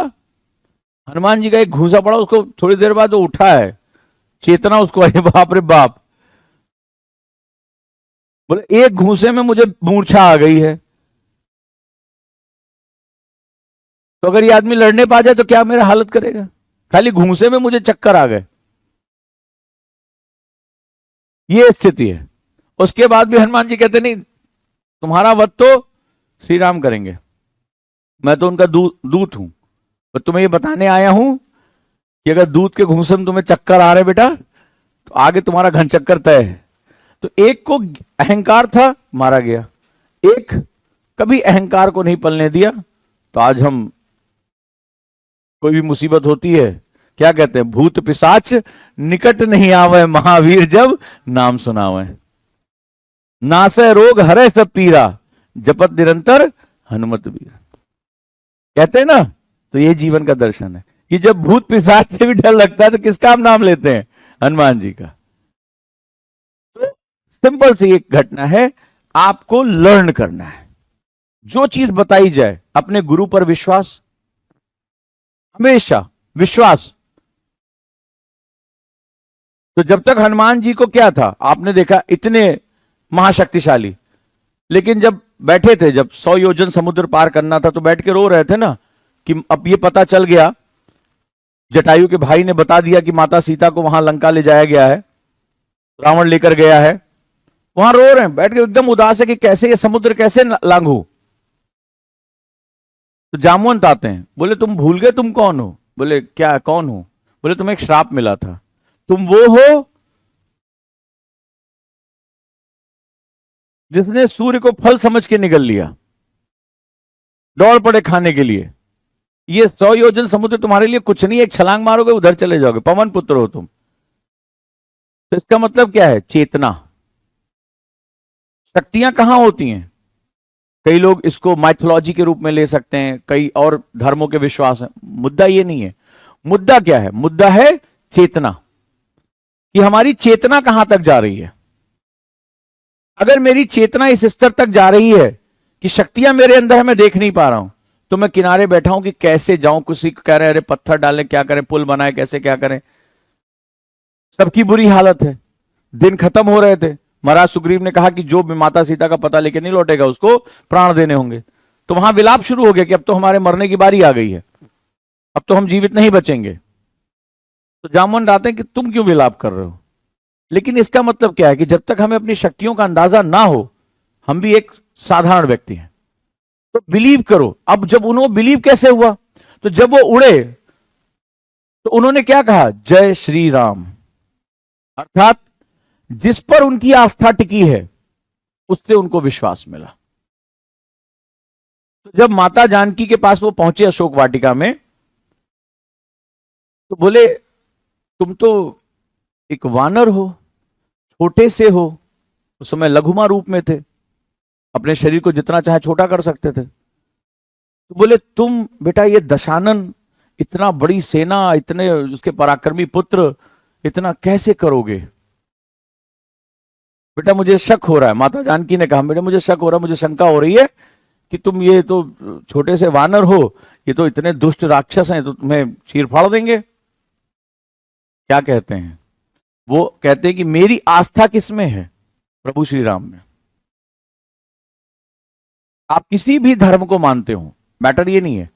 Speaker 1: हनुमान जी का एक घूंसा पड़ा, उसको थोड़ी देर बाद वो उठा है, चेतना उसको आई, बाप रे बाप। बोले एक घूंसे में मुझे मूर्छा आ गई है, तो अगर ये आदमी लड़ने पा जाए तो क्या मेरा हालत करेगा? खाली घूंसे में मुझे चक्कर आ गए। ये स्थिति है। उसके बाद भी हनुमान जी कहते नहीं, तुम्हारा वध तो श्री राम करेंगे, मैं तो उनका दूत हूं। और तुम्हें ये बताने आया हूं कि अगर दूत के घूंसे में तुम्हें चक्कर आ रहे बेटा, तो आगे तुम्हारा घन चक्कर तय है। तो एक को अहंकार था, मारा गया। एक कभी अहंकार को नहीं पलने दिया, तो आज हम, कोई भी मुसीबत होती है, क्या कहते हैं? भूत पिशाच निकट नहीं आवे, महावीर जब नाम सुनावे। नासै रोग हरै सब पीरा, जपत निरंतर हनुमत वीर। कहते हैं ना, तो ये जीवन का दर्शन है कि जब भूत पिशाच से भी डर लगता है तो किसका हम नाम लेते हैं? हनुमान जी का। तो सिंपल सी एक घटना है, आपको लर्न करना है। जो चीज बताई जाए, अपने गुरु पर विश्वास, हमेशा विश्वास। तो जब तक हनुमान जी को क्या था, आपने देखा इतने महाशक्तिशाली, लेकिन जब बैठे थे, जब 100 योजन समुद्र पार करना था, तो बैठ के रो रहे थे ना कि अब ये पता चल गया, जटायु के भाई ने बता दिया कि माता सीता को वहां लंका ले जाया गया है, रावण लेकर गया है। वहां रो रहे हैं बैठ के, एकदम उदास है कि कैसे ये समुद्र कैसे लांघू। तो जामवंत आते हैं, बोले तुम भूल गए तुम कौन हो? बोले क्या कौन हो? बोले तुम्हें एक श्राप मिला था, तुम वो हो जिसने सूर्य को फल समझ के निगल लिया, दौड़ पड़े खाने के लिए। ये 100 योजन समुद्र तुम्हारे लिए कुछ नहीं, एक छलांग मारोगे उधर चले जाओगे, पवन पुत्र हो तुम। तो इसका मतलब क्या है? चेतना। शक्तियां कहां होती हैं? कई लोग इसको माइथोलॉजी के रूप में ले सकते हैं, कई और धर्मों के विश्वास हैं। मुद्दा ये नहीं है। मुद्दा क्या है? मुद्दा है चेतना, कि हमारी चेतना कहां तक जा रही है। अगर मेरी चेतना इस स्तर तक जा रही है कि शक्तियां मेरे अंदर है, मैं देख नहीं पा रहा हूं, तो मैं किनारे बैठा हूं कि कैसे जाऊं। किसी को कह रहे अरे पत्थर डाले, क्या करें, पुल बनाए, कैसे क्या करें। सबकी बुरी हालत है, दिन खत्म हो रहे थे। महाराज सुग्रीव ने कहा कि जो भी माता सीता का पता लेके नहीं लौटेगा उसको प्राण देने होंगे। तो वहां विलाप शुरू हो गया कि अब तो हमारे मरने की बारी आ गई है, अब तो हम जीवित नहीं बचेंगे। तो जामवंत आते हैं कि तुम क्यों विलाप कर रहे हो? लेकिन इसका मतलब क्या है कि जब तक हमें अपनी शक्तियों का अंदाजा ना हो, हम भी एक साधारण व्यक्ति हैं। तो बिलीव करो। अब जब उन्होंने बिलीव कैसे हुआ? तो जब वो उड़े तो उन्होंने क्या कहा? जय श्री राम। अर्थात जिस पर उनकी आस्था टिकी है उससे उनको विश्वास मिला। तो जब माता जानकी के पास वो पहुंचे अशोक वाटिका में, तो बोले तुम तो एक वानर हो, छोटे से हो। उस समय लघुमा रूप में थे, अपने शरीर को जितना चाहे छोटा कर सकते थे। तो बोले तुम बेटा ये दशानन, इतना बड़ी सेना, इतने उसके पराक्रमी पुत्र, इतना कैसे करोगे? बेटा मुझे शक हो रहा है। माता जानकी ने कहा बेटा मुझे शक हो रहा है, मुझे शंका हो रही है कि तुम ये तो छोटे से वानर हो, ये तो इतने दुष्ट राक्षस हैं, तो तुम्हें चीर फाड़ देंगे। क्या कहते हैं? वो कहते हैं कि मेरी आस्था किसमें है? प्रभु श्री राम में। आप किसी भी धर्म को मानते हो, मैटर ये नहीं है,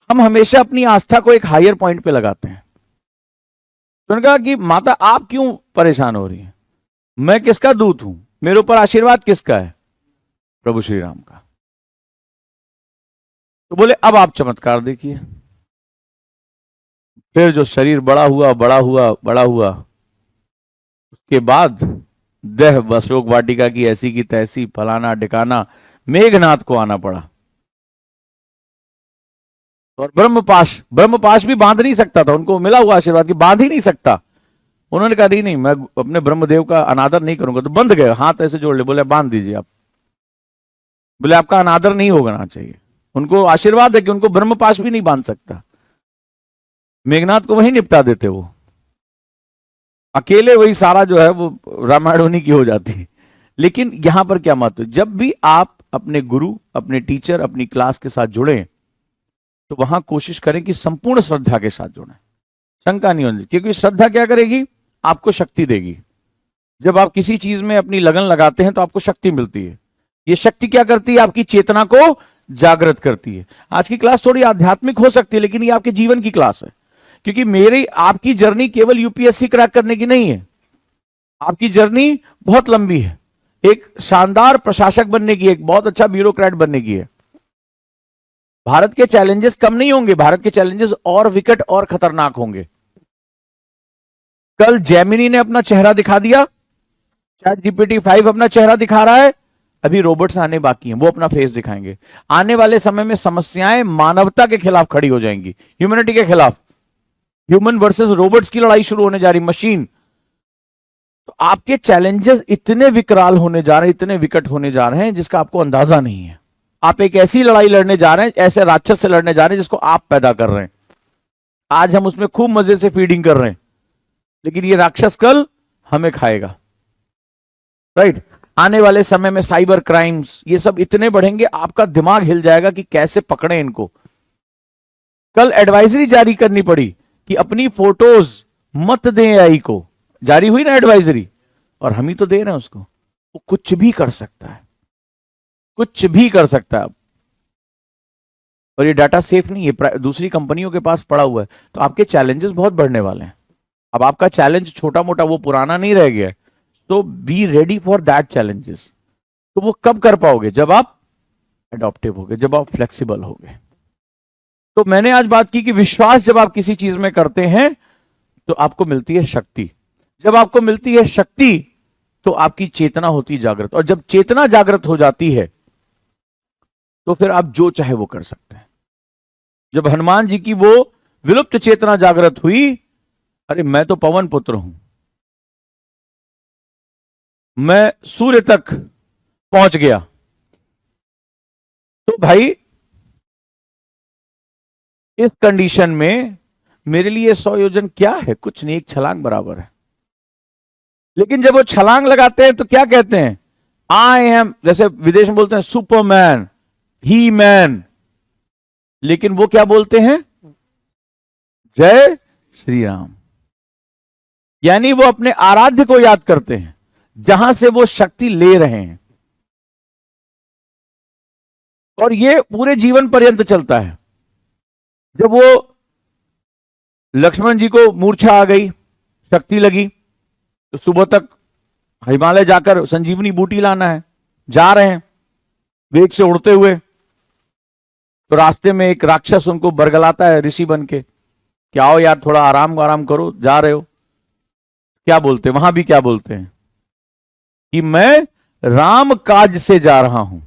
Speaker 1: हम हमेशा अपनी आस्था को एक हायर पॉइंट पे लगाते हैं। तो उन्होंने कहा कि माता आप क्यों परेशान हो रही हैं? मैं किसका दूत हूं? मेरे ऊपर आशीर्वाद किसका है? प्रभु श्री राम का। तो बोले अब आप चमत्कार देखिए। फिर जो शरीर बड़ा हुआ बड़ा हुआ बड़ा हुआ, उसके बाद देह अशोक वाटिका की ऐसी की तैसी, फलाना ढिकाना, मेघनाथ को आना पड़ा। और ब्रह्मपाश भी बांध नहीं सकता था, उनको मिला हुआ आशीर्वाद की बांध ही नहीं सकता। उन्होंने कहा नहीं मैं अपने ब्रह्मदेव का अनादर नहीं करूंगा। तो बंध गए, हाथ ऐसे जोड़ ले, बोले बांध दीजिए आप। बोले आपका अनादर नहीं होना चाहिए। उनको आशीर्वाद है कि उनको ब्रह्मपाश भी नहीं बांध सकता। मेघनाथ को वही निपटा देते, वो अकेले वही सारा जो है वो रामायण उन्हीं की हो जाती है। लेकिन यहां पर क्या महत्व? जब भी आप अपने गुरु, अपने टीचर, अपनी क्लास के साथ जुड़े, तो वहां कोशिश करें कि संपूर्ण श्रद्धा के साथ जुड़ें, शंका नहीं होनी। क्योंकि श्रद्धा क्या करेगी? आपको शक्ति देगी। जब आप किसी चीज में अपनी लगन लगाते हैं तो आपको शक्ति मिलती है। ये शक्ति क्या करती है? आपकी चेतना को जागृत करती है। आज की क्लास थोड़ी आध्यात्मिक हो सकती है, लेकिन ये आपके जीवन की क्लास है। क्योंकि मेरी आपकी जर्नी केवल यूपीएससी क्रैक करने की नहीं है, आपकी जर्नी बहुत लंबी है। एक शानदार प्रशासक बनने की, एक बहुत अच्छा ब्यूरोक्रेट बनने की है। भारत के चैलेंजेस कम नहीं होंगे, भारत के चैलेंजेस और विकट और खतरनाक होंगे। कल जेमिनी ने अपना चेहरा दिखा दिया, चैट जीपीटी 5 अपना चेहरा दिखा रहा है, अभी रोबोट्स आने बाकी हैं, वो अपना फेस दिखाएंगे। आने वाले समय में समस्याएं मानवता के खिलाफ खड़ी हो जाएंगी, ह्यूमैनिटी के खिलाफ। ह्यूमन वर्सेस रोबोट्स की लड़ाई शुरू होने जा रही, मशीन। तो आपके चैलेंजेस इतने विकराल होने जा रहे हैं, इतने विकट होने जा रहे हैं, जिसका आपको अंदाजा नहीं है। आप एक ऐसी लड़ाई लड़ने जा रहे हैं, ऐसे राक्षस से लड़ने जा रहे हैं जिसको आप पैदा कर रहे हैं। आज हम उसमें खूब मजे से फीडिंग कर रहे हैं, लेकिन ये राक्षस कल हमें खाएगा। राइट। आने वाले समय में साइबर क्राइम्स ये सब इतने बढ़ेंगे, आपका दिमाग हिल जाएगा कि कैसे पकड़े इनको। कल एडवाइजरी जारी करनी पड़ी कि अपनी फोटोज मत दें एआई को, जारी हुई ना एडवाइजरी, और हम ही तो दे रहे हैं उसको। वो कुछ भी कर सकता है, कुछ भी कर सकता है। और ये डाटा सेफ नहीं है, दूसरी कंपनियों के पास पड़ा हुआ है, तो आपके चैलेंजेस बहुत बढ़ने वाले हैं। अब आपका चैलेंज छोटा मोटा वो पुराना नहीं रह गया है, तो be ready for that challenges. तो वो कब कर पाओगे? जब आप एडॉप्टिव होगे, जब आप फ्लेक्सिबल होगे। तो मैंने आज बात की कि विश्वास जब आप किसी चीज में करते हैं तो आपको मिलती है शक्ति। जब आपको मिलती है शक्ति तो आपकी चेतना होती है जागृत, और जब चेतना जागृत हो जाती है तो फिर आप जो चाहे वो कर सकते हैं। जब हनुमान जी की वो विलुप्त चेतना जागृत हुई, अरे मैं तो पवन पुत्र हूं, मैं सूर्य तक पहुंच गया, तो भाई इस कंडीशन में मेरे लिए 100 योजन क्या है? कुछ नहीं, एक छलांग बराबर है। लेकिन जब वो छलांग लगाते हैं तो क्या कहते हैं? आई एम, जैसे विदेश में बोलते हैं सुपरमैन, ही मैन, लेकिन वो क्या बोलते हैं? जय श्री राम। यानी वो अपने आराध्य को याद करते हैं, जहां से वो शक्ति ले रहे हैं। और ये पूरे जीवन पर्यंत चलता है। जब वो लक्ष्मण जी को मूर्छा आ गई, शक्ति लगी, तो सुबह तक हिमालय जाकर संजीवनी बूटी लाना है, जा रहे हैं वेग से उड़ते हुए, तो रास्ते में एक राक्षस उनको बरगलाता है ऋषि बन के कि आओ यार थोड़ा आराम करो, जा रहे हो। क्या बोलते हैं वहां भी? क्या बोलते हैं कि मैं राम काज से जा रहा हूं।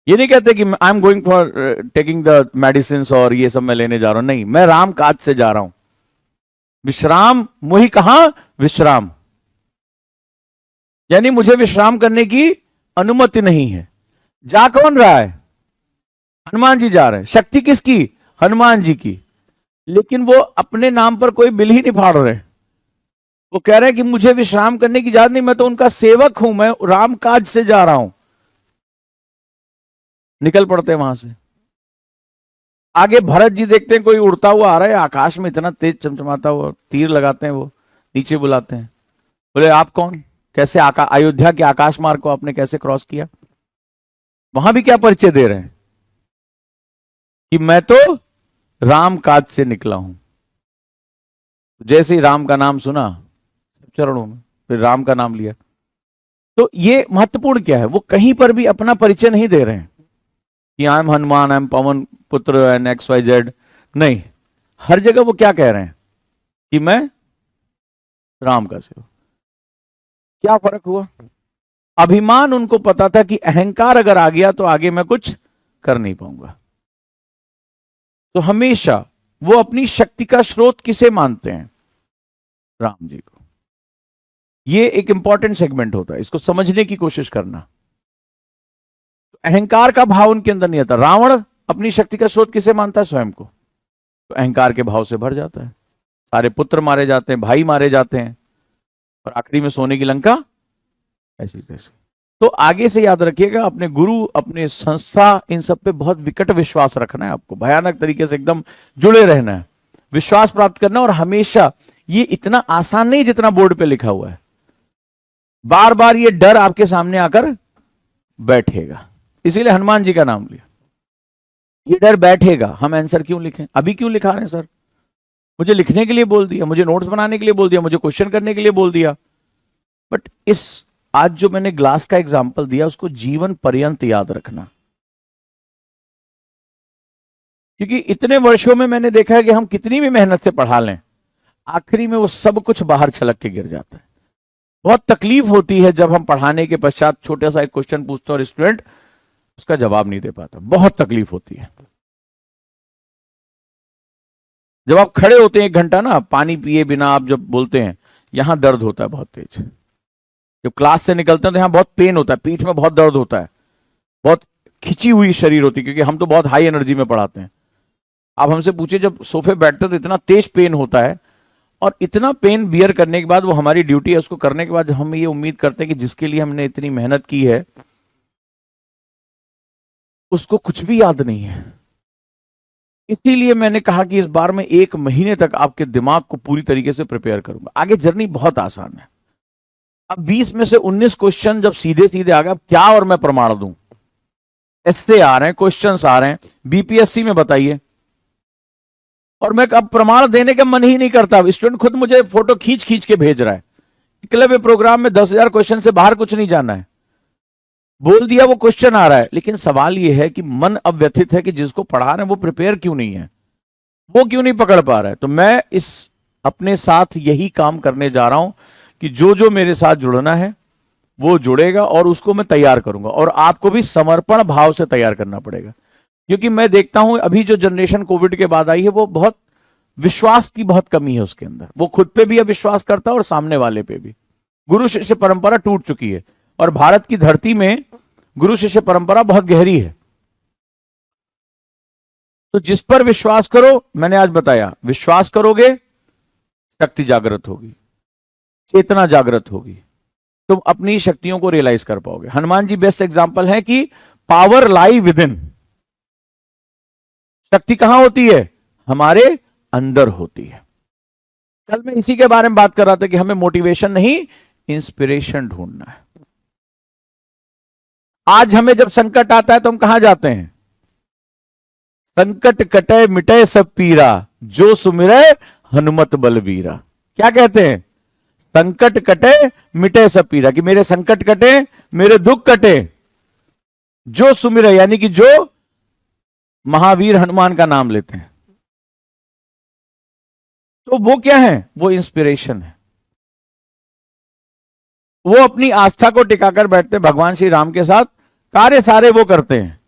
Speaker 1: ये नहीं कहते कि I am going for taking the medicine और ये सब मैं लेने जा रहा हूं, नहीं, मैं राम काज से जा रहा हूं। विश्राम मुहि कहां विश्राम, यानी मुझे विश्राम करने की अनुमति नहीं है। जा कौन रहा है? हनुमान जी जा रहे हैं। शक्ति किसकी? हनुमान जी की। लेकिन वो अपने नाम पर कोई बिल ही नहीं फाड़ रहे। वो कह रहे हैं कि मुझे विश्राम करने की इजाजत नहीं, मैं तो उनका सेवक हूं, मैं राम काज से जा रहा हूं। निकल पड़ते हैं वहां से। आगे भरत जी देखते हैं कोई उड़ता हुआ आ रहा है आकाश में, इतना तेज चमचमाता हुआ, तीर लगाते हैं, वो नीचे बुलाते हैं, बोले आप कौन? कैसे अयोध्या के आकाश मार्ग को आपने कैसे क्रॉस किया? वहां भी क्या परिचय दे रहे हैं कि मैं तो राम काज से निकला हूं। जैसे ही राम का नाम सुना चरणों में, फिर राम का नाम लिया। तो ये महत्वपूर्ण क्या है? वो कहीं पर भी अपना परिचय नहीं दे रहे हैं कि I am Hanuman, I am Pawan Putra and XYZ, नहीं, हर जगह वो क्या कह रहे हैं कि मैं राम का सेवक। क्या फर्क हुआ? अभिमान उनको पता था कि अहंकार अगर आ गया तो आगे मैं कुछ कर नहीं पाऊंगा। तो हमेशा वो अपनी शक्ति का स्रोत किसे मानते हैं? राम जी को। ये एक इंपॉर्टेंट सेगमेंट होता है, इसको समझने की कोशिश करना। तो अहंकार का भाव उनके अंदर नहीं आता। रावण अपनी शक्ति का स्रोत किसे मानता है? स्वयं को। तो अहंकार के भाव से भर जाता है, सारे पुत्र मारे जाते हैं, भाई मारे जाते हैं, और आखिरी में सोने की लंका ऐसी तैसी। तो आगे से याद रखिएगा, अपने गुरु, अपने संस्था, इन सब पे बहुत विकट विश्वास रखना है आपको, भयानक तरीके से एकदम जुड़े रहना है, विश्वास प्राप्त करना। और हमेशा ये इतना आसान नहीं जितना बोर्ड पे लिखा हुआ है, बार बार ये डर आपके सामने आकर बैठेगा। इसीलिए हनुमान जी का नाम लिया, ये डर बैठेगा। हम आंसर क्यों लिखें? अभी क्यों लिखा रहे हैं सर? मुझे लिखने के लिए बोल दिया, मुझे नोट्स बनाने के लिए बोल दिया, मुझे क्वेश्चन करने के लिए बोल दिया। बट इस आज जो मैंने ग्लास का एग्जांपल दिया उसको जीवन पर्यंत याद रखना, क्योंकि इतने वर्षों में मैंने देखा है कि हम कितनी भी मेहनत से पढ़ा लें, आखिरी में वो सब कुछ बाहर छलक के गिर जाता है। बहुत तकलीफ होती है जब हम पढ़ाने के पश्चात छोटा सा एक क्वेश्चन पूछते हैं और स्टूडेंट उसका जवाब नहीं दे पाता, बहुत तकलीफ होती है। जब आप खड़े होते हैं 1 घंटा ना पानी पिए बिना, आप जब बोलते हैं, यहां दर्द होता है बहुत तेज। जब क्लास से निकलते हैं तो यहां बहुत पेन होता है, पीठ में बहुत दर्द होता है, बहुत खिंची हुई शरीर होती है, क्योंकि हम तो बहुत हाई एनर्जी में पढ़ाते हैं। आप हमसे पूछिए, जब सोफे बैठते तो इतना तेज पेन होता है, और इतना पेन बियर करने के बाद, वो हमारी ड्यूटी है, उसको करने के बाद हम ये उम्मीद करते हैं कि जिसके लिए हमने इतनी मेहनत की है उसको कुछ भी याद नहीं है। इसीलिए मैंने कहा कि इस बार मैं 1 महीने तक आपके दिमाग को पूरी तरीके से प्रिपेयर करूंगा। आगे जर्नी बहुत आसान है। अब 20 में से 19 क्वेश्चन जब सीधे सीधे आ गए, अब क्या और मैं प्रमाण दूं? ऐसे आ रहे हैं, क्वेश्चंस आ रहे हैं, बीपीएससी में बताइए। और मैं अब प्रमाण देने का मन ही नहीं करता। स्टूडेंट खुद मुझे फोटो खींच खींच के भेज रहा है। क्लब प्रोग्राम में 10,000 क्वेश्चन से बाहर कुछ नहीं जाना है, बोल दिया वो क्वेश्चन आ रहा है। लेकिन सवाल ये है कि मन अब व्यथित है कि जिसको पढ़ा रहे हैं वो प्रिपेयर क्यों नहीं है, वो क्यों नहीं पकड़ पा रहा है। तो मैं इस अपने साथ यही काम करने जा रहा हूं कि जो जो मेरे साथ जुड़ना है वो जुड़ेगा और उसको मैं तैयार करूंगा। और आपको भी समर्पण भाव से तैयार करना पड़ेगा, क्योंकि मैं देखता हूं अभी जो जनरेशन कोविड के बाद आई है वो बहुत विश्वास की बहुत कमी है उसके अंदर। वो खुद पे भी अविश्वास करता है और सामने वाले पे भी। गुरु शिष्य परंपरा टूट चुकी है और भारत की धरती में गुरु शिष्य परंपरा बहुत गहरी है। तो जिस पर विश्वास करो, मैंने आज बताया, विश्वास करोगे शक्ति जागृत होगी, चेतना जागृत होगी, तुम अपनी शक्तियों को रियलाइज कर पाओगे। हनुमान जी बेस्ट एग्जांपल है कि पावर लाई विद इन। शक्ति कहां होती है? हमारे अंदर होती है। कल मैं इसी के बारे में बात कर रहा था कि हमें मोटिवेशन नहीं, इंस्पिरेशन ढूंढना है। आज हमें जब संकट आता है तो हम कहां जाते हैं? संकट कटे मिटे सब पीरा, जो सुमिरे हनुमत बलबीरा। क्या कहते हैं? संकट कटे मिटे सब पीरा, कि मेरे संकट कटे, मेरे दुख कटे, जो सुमिरे, यानी कि जो महावीर हनुमान का नाम लेते हैं। तो वो क्या है? वो इंस्पिरेशन है। वो अपनी आस्था को टिकाकर बैठते हैं भगवान श्री राम के साथ, कार्य सारे वो करते हैं।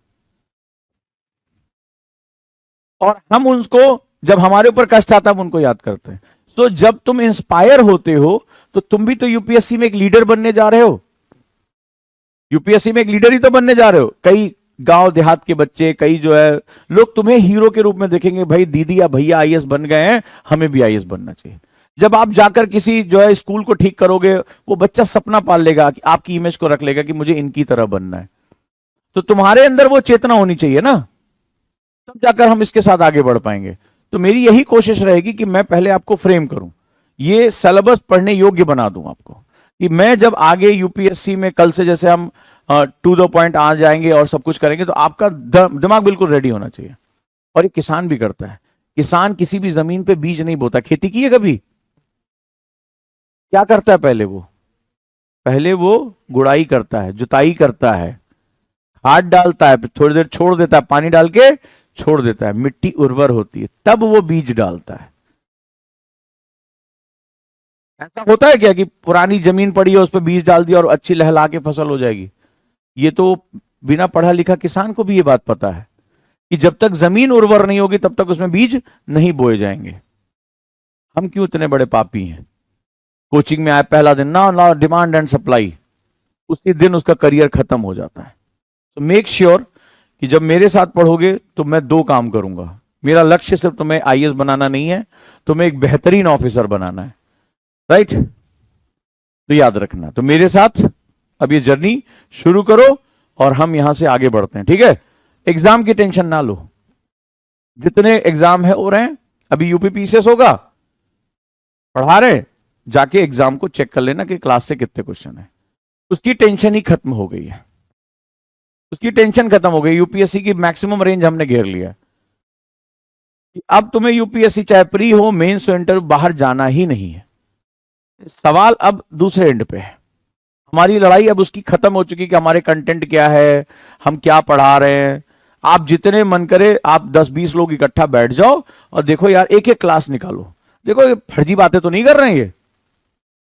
Speaker 1: और हम उनको, जब हमारे ऊपर कष्ट आता है, हम उनको याद करते हैं। सो जब तुम इंस्पायर होते हो तो तुम भी तो यूपीएससी में एक लीडर बनने जा रहे हो। यूपीएससी में एक लीडर ही तो बनने जा रहे हो। कई गांव देहात के बच्चे, कई जो है लोग तुम्हें हीरो के रूप में देखेंगे, भाई दीदी या भैया आईएएस बन गए हैं, हमें भी आईएएस बनना चाहिए। जब आप जाकर किसी जो है स्कूल को ठीक करोगे, वो बच्चा सपना पाल लेगा, कि आपकी इमेज को रख लेगा कि मुझे इनकी तरह बनना है। तो तुम्हारे अंदर वो चेतना होनी चाहिए ना, तब जाकर हम इसके साथ आगे बढ़ पाएंगे। तो मेरी यही कोशिश रहेगी कि मैं पहले आपको फ्रेम करूं, ये सिलेबस पढ़ने योग्य बना दूं आपको, कि मैं जब आगे यूपीएससी में कल से जैसे हम टू द पॉइंट आ जाएंगे और सब कुछ करेंगे, तो आपका दिमाग बिल्कुल रेडी होना चाहिए। और ये किसान भी करता है। किसान किसी भी जमीन पे बीज नहीं बोता। खेती की है कभी? क्या करता है पहले वो गुड़ाई करता है, जुताई करता है, खाद डालता है, थोड़ी देर छोड़ देता है, पानी डाल के छोड़ देता है, मिट्टी उर्वर होती है, तब वो बीज डालता है। ऐसा होता है क्या कि पुरानी जमीन पड़ी है उस पर बीज डाल दिया और अच्छी लहला के फसल हो जाएगी? ये तो बिना पढ़ा लिखा किसान को भी ये बात पता है कि जब तक जमीन उर्वर नहीं होगी तब तक उसमें बीज नहीं बोए जाएंगे। हम क्यों इतने बड़े पापी हैं? कोचिंग में आए पहला दिन, ना डिमांड एंड सप्लाई, उसी दिन उसका करियर खत्म हो जाता है। तो मेक श्योर कि जब मेरे साथ पढ़ोगे तो मैं 2 काम करूंगा। मेरा लक्ष्य सिर्फ तुम्हें आईएएस बनाना नहीं है, तुम्हें एक बेहतरीन ऑफिसर बनाना है, राइट? तो याद रखना। तो मेरे साथ अब ये जर्नी शुरू करो और हम यहां से आगे बढ़ते हैं, ठीक है? एग्जाम की टेंशन ना लो, जितने एग्जाम है हो रहे हैं। अभी यूपीपीसीएस होगा, पढ़ा रहे, जाके एग्जाम को चेक कर लेना कि क्लास से कितने क्वेश्चन है। उसकी टेंशन ही खत्म हो गई है, उसकी टेंशन खत्म हो गई। यूपीएससी की मैक्सिमम रेंज हमने घेर लिया। अब तुम्हें यूपीएससी चाहे प्री हो, मेंस हो, इंटरव्यू, बाहर जाना ही नहीं है। सवाल अब दूसरे एंड पे है। हमारी लड़ाई अब उसकी खत्म हो चुकी कि हमारे कंटेंट क्या है, हम क्या पढ़ा रहे हैं। आप जितने मन करे आप 10-20 लोग इकट्ठा बैठ जाओ और देखो यार, एक एक क्लास निकालो। देखो ये फर्जी बातें तो नहीं कर रहे हैं,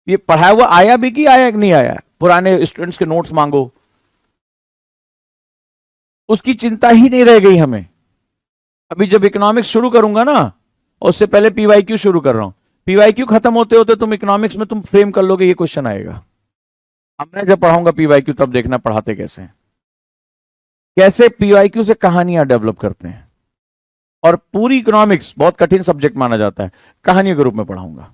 Speaker 1: ये पढ़ाया हुआ आया भी कि आया कि नहीं आया। पुराने स्टूडेंट्स के नोट्स मांगो, उसकी चिंता ही नहीं रह गई हमें। अभी जब इकोनॉमिक्स शुरू करूंगा ना, उससे पहले पीवाईक्यू शुरू कर रहा हूं। पीवाईक्यू खत्म होते होते तुम इकोनॉमिक्स में तुम फ्रेम कर लोगे, ये क्वेश्चन आएगा। अब मैं जब पढ़ाऊंगा पीवाईक्यू तब देखना पढ़ाते कैसे हैं, कैसे पीवाईक्यू से कहानियां डेवलप करते हैं। और पूरी इकोनॉमिक्स बहुत कठिन सब्जेक्ट माना जाता है, कहानियों के रूप में पढ़ाऊंगा।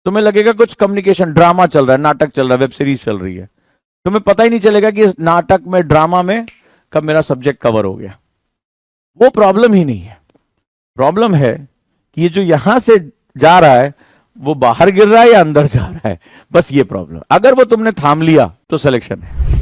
Speaker 1: तुम्हें लगेगा कुछ कम्युनिकेशन ड्रामा चल रहा है, नाटक चल रहा है, वेब सीरीज चल रही है, तुम्हें पता ही नहीं चलेगा कि इस नाटक में, ड्रामा में कब मेरा सब्जेक्ट कवर हो गया। वो प्रॉब्लम ही नहीं है। प्रॉब्लम है कि ये जो यहां से जा रहा है वो बाहर गिर रहा है या अंदर जा रहा है, बस ये प्रॉब्लम। अगर वो तुमने थाम लिया तो सिलेक्शन है।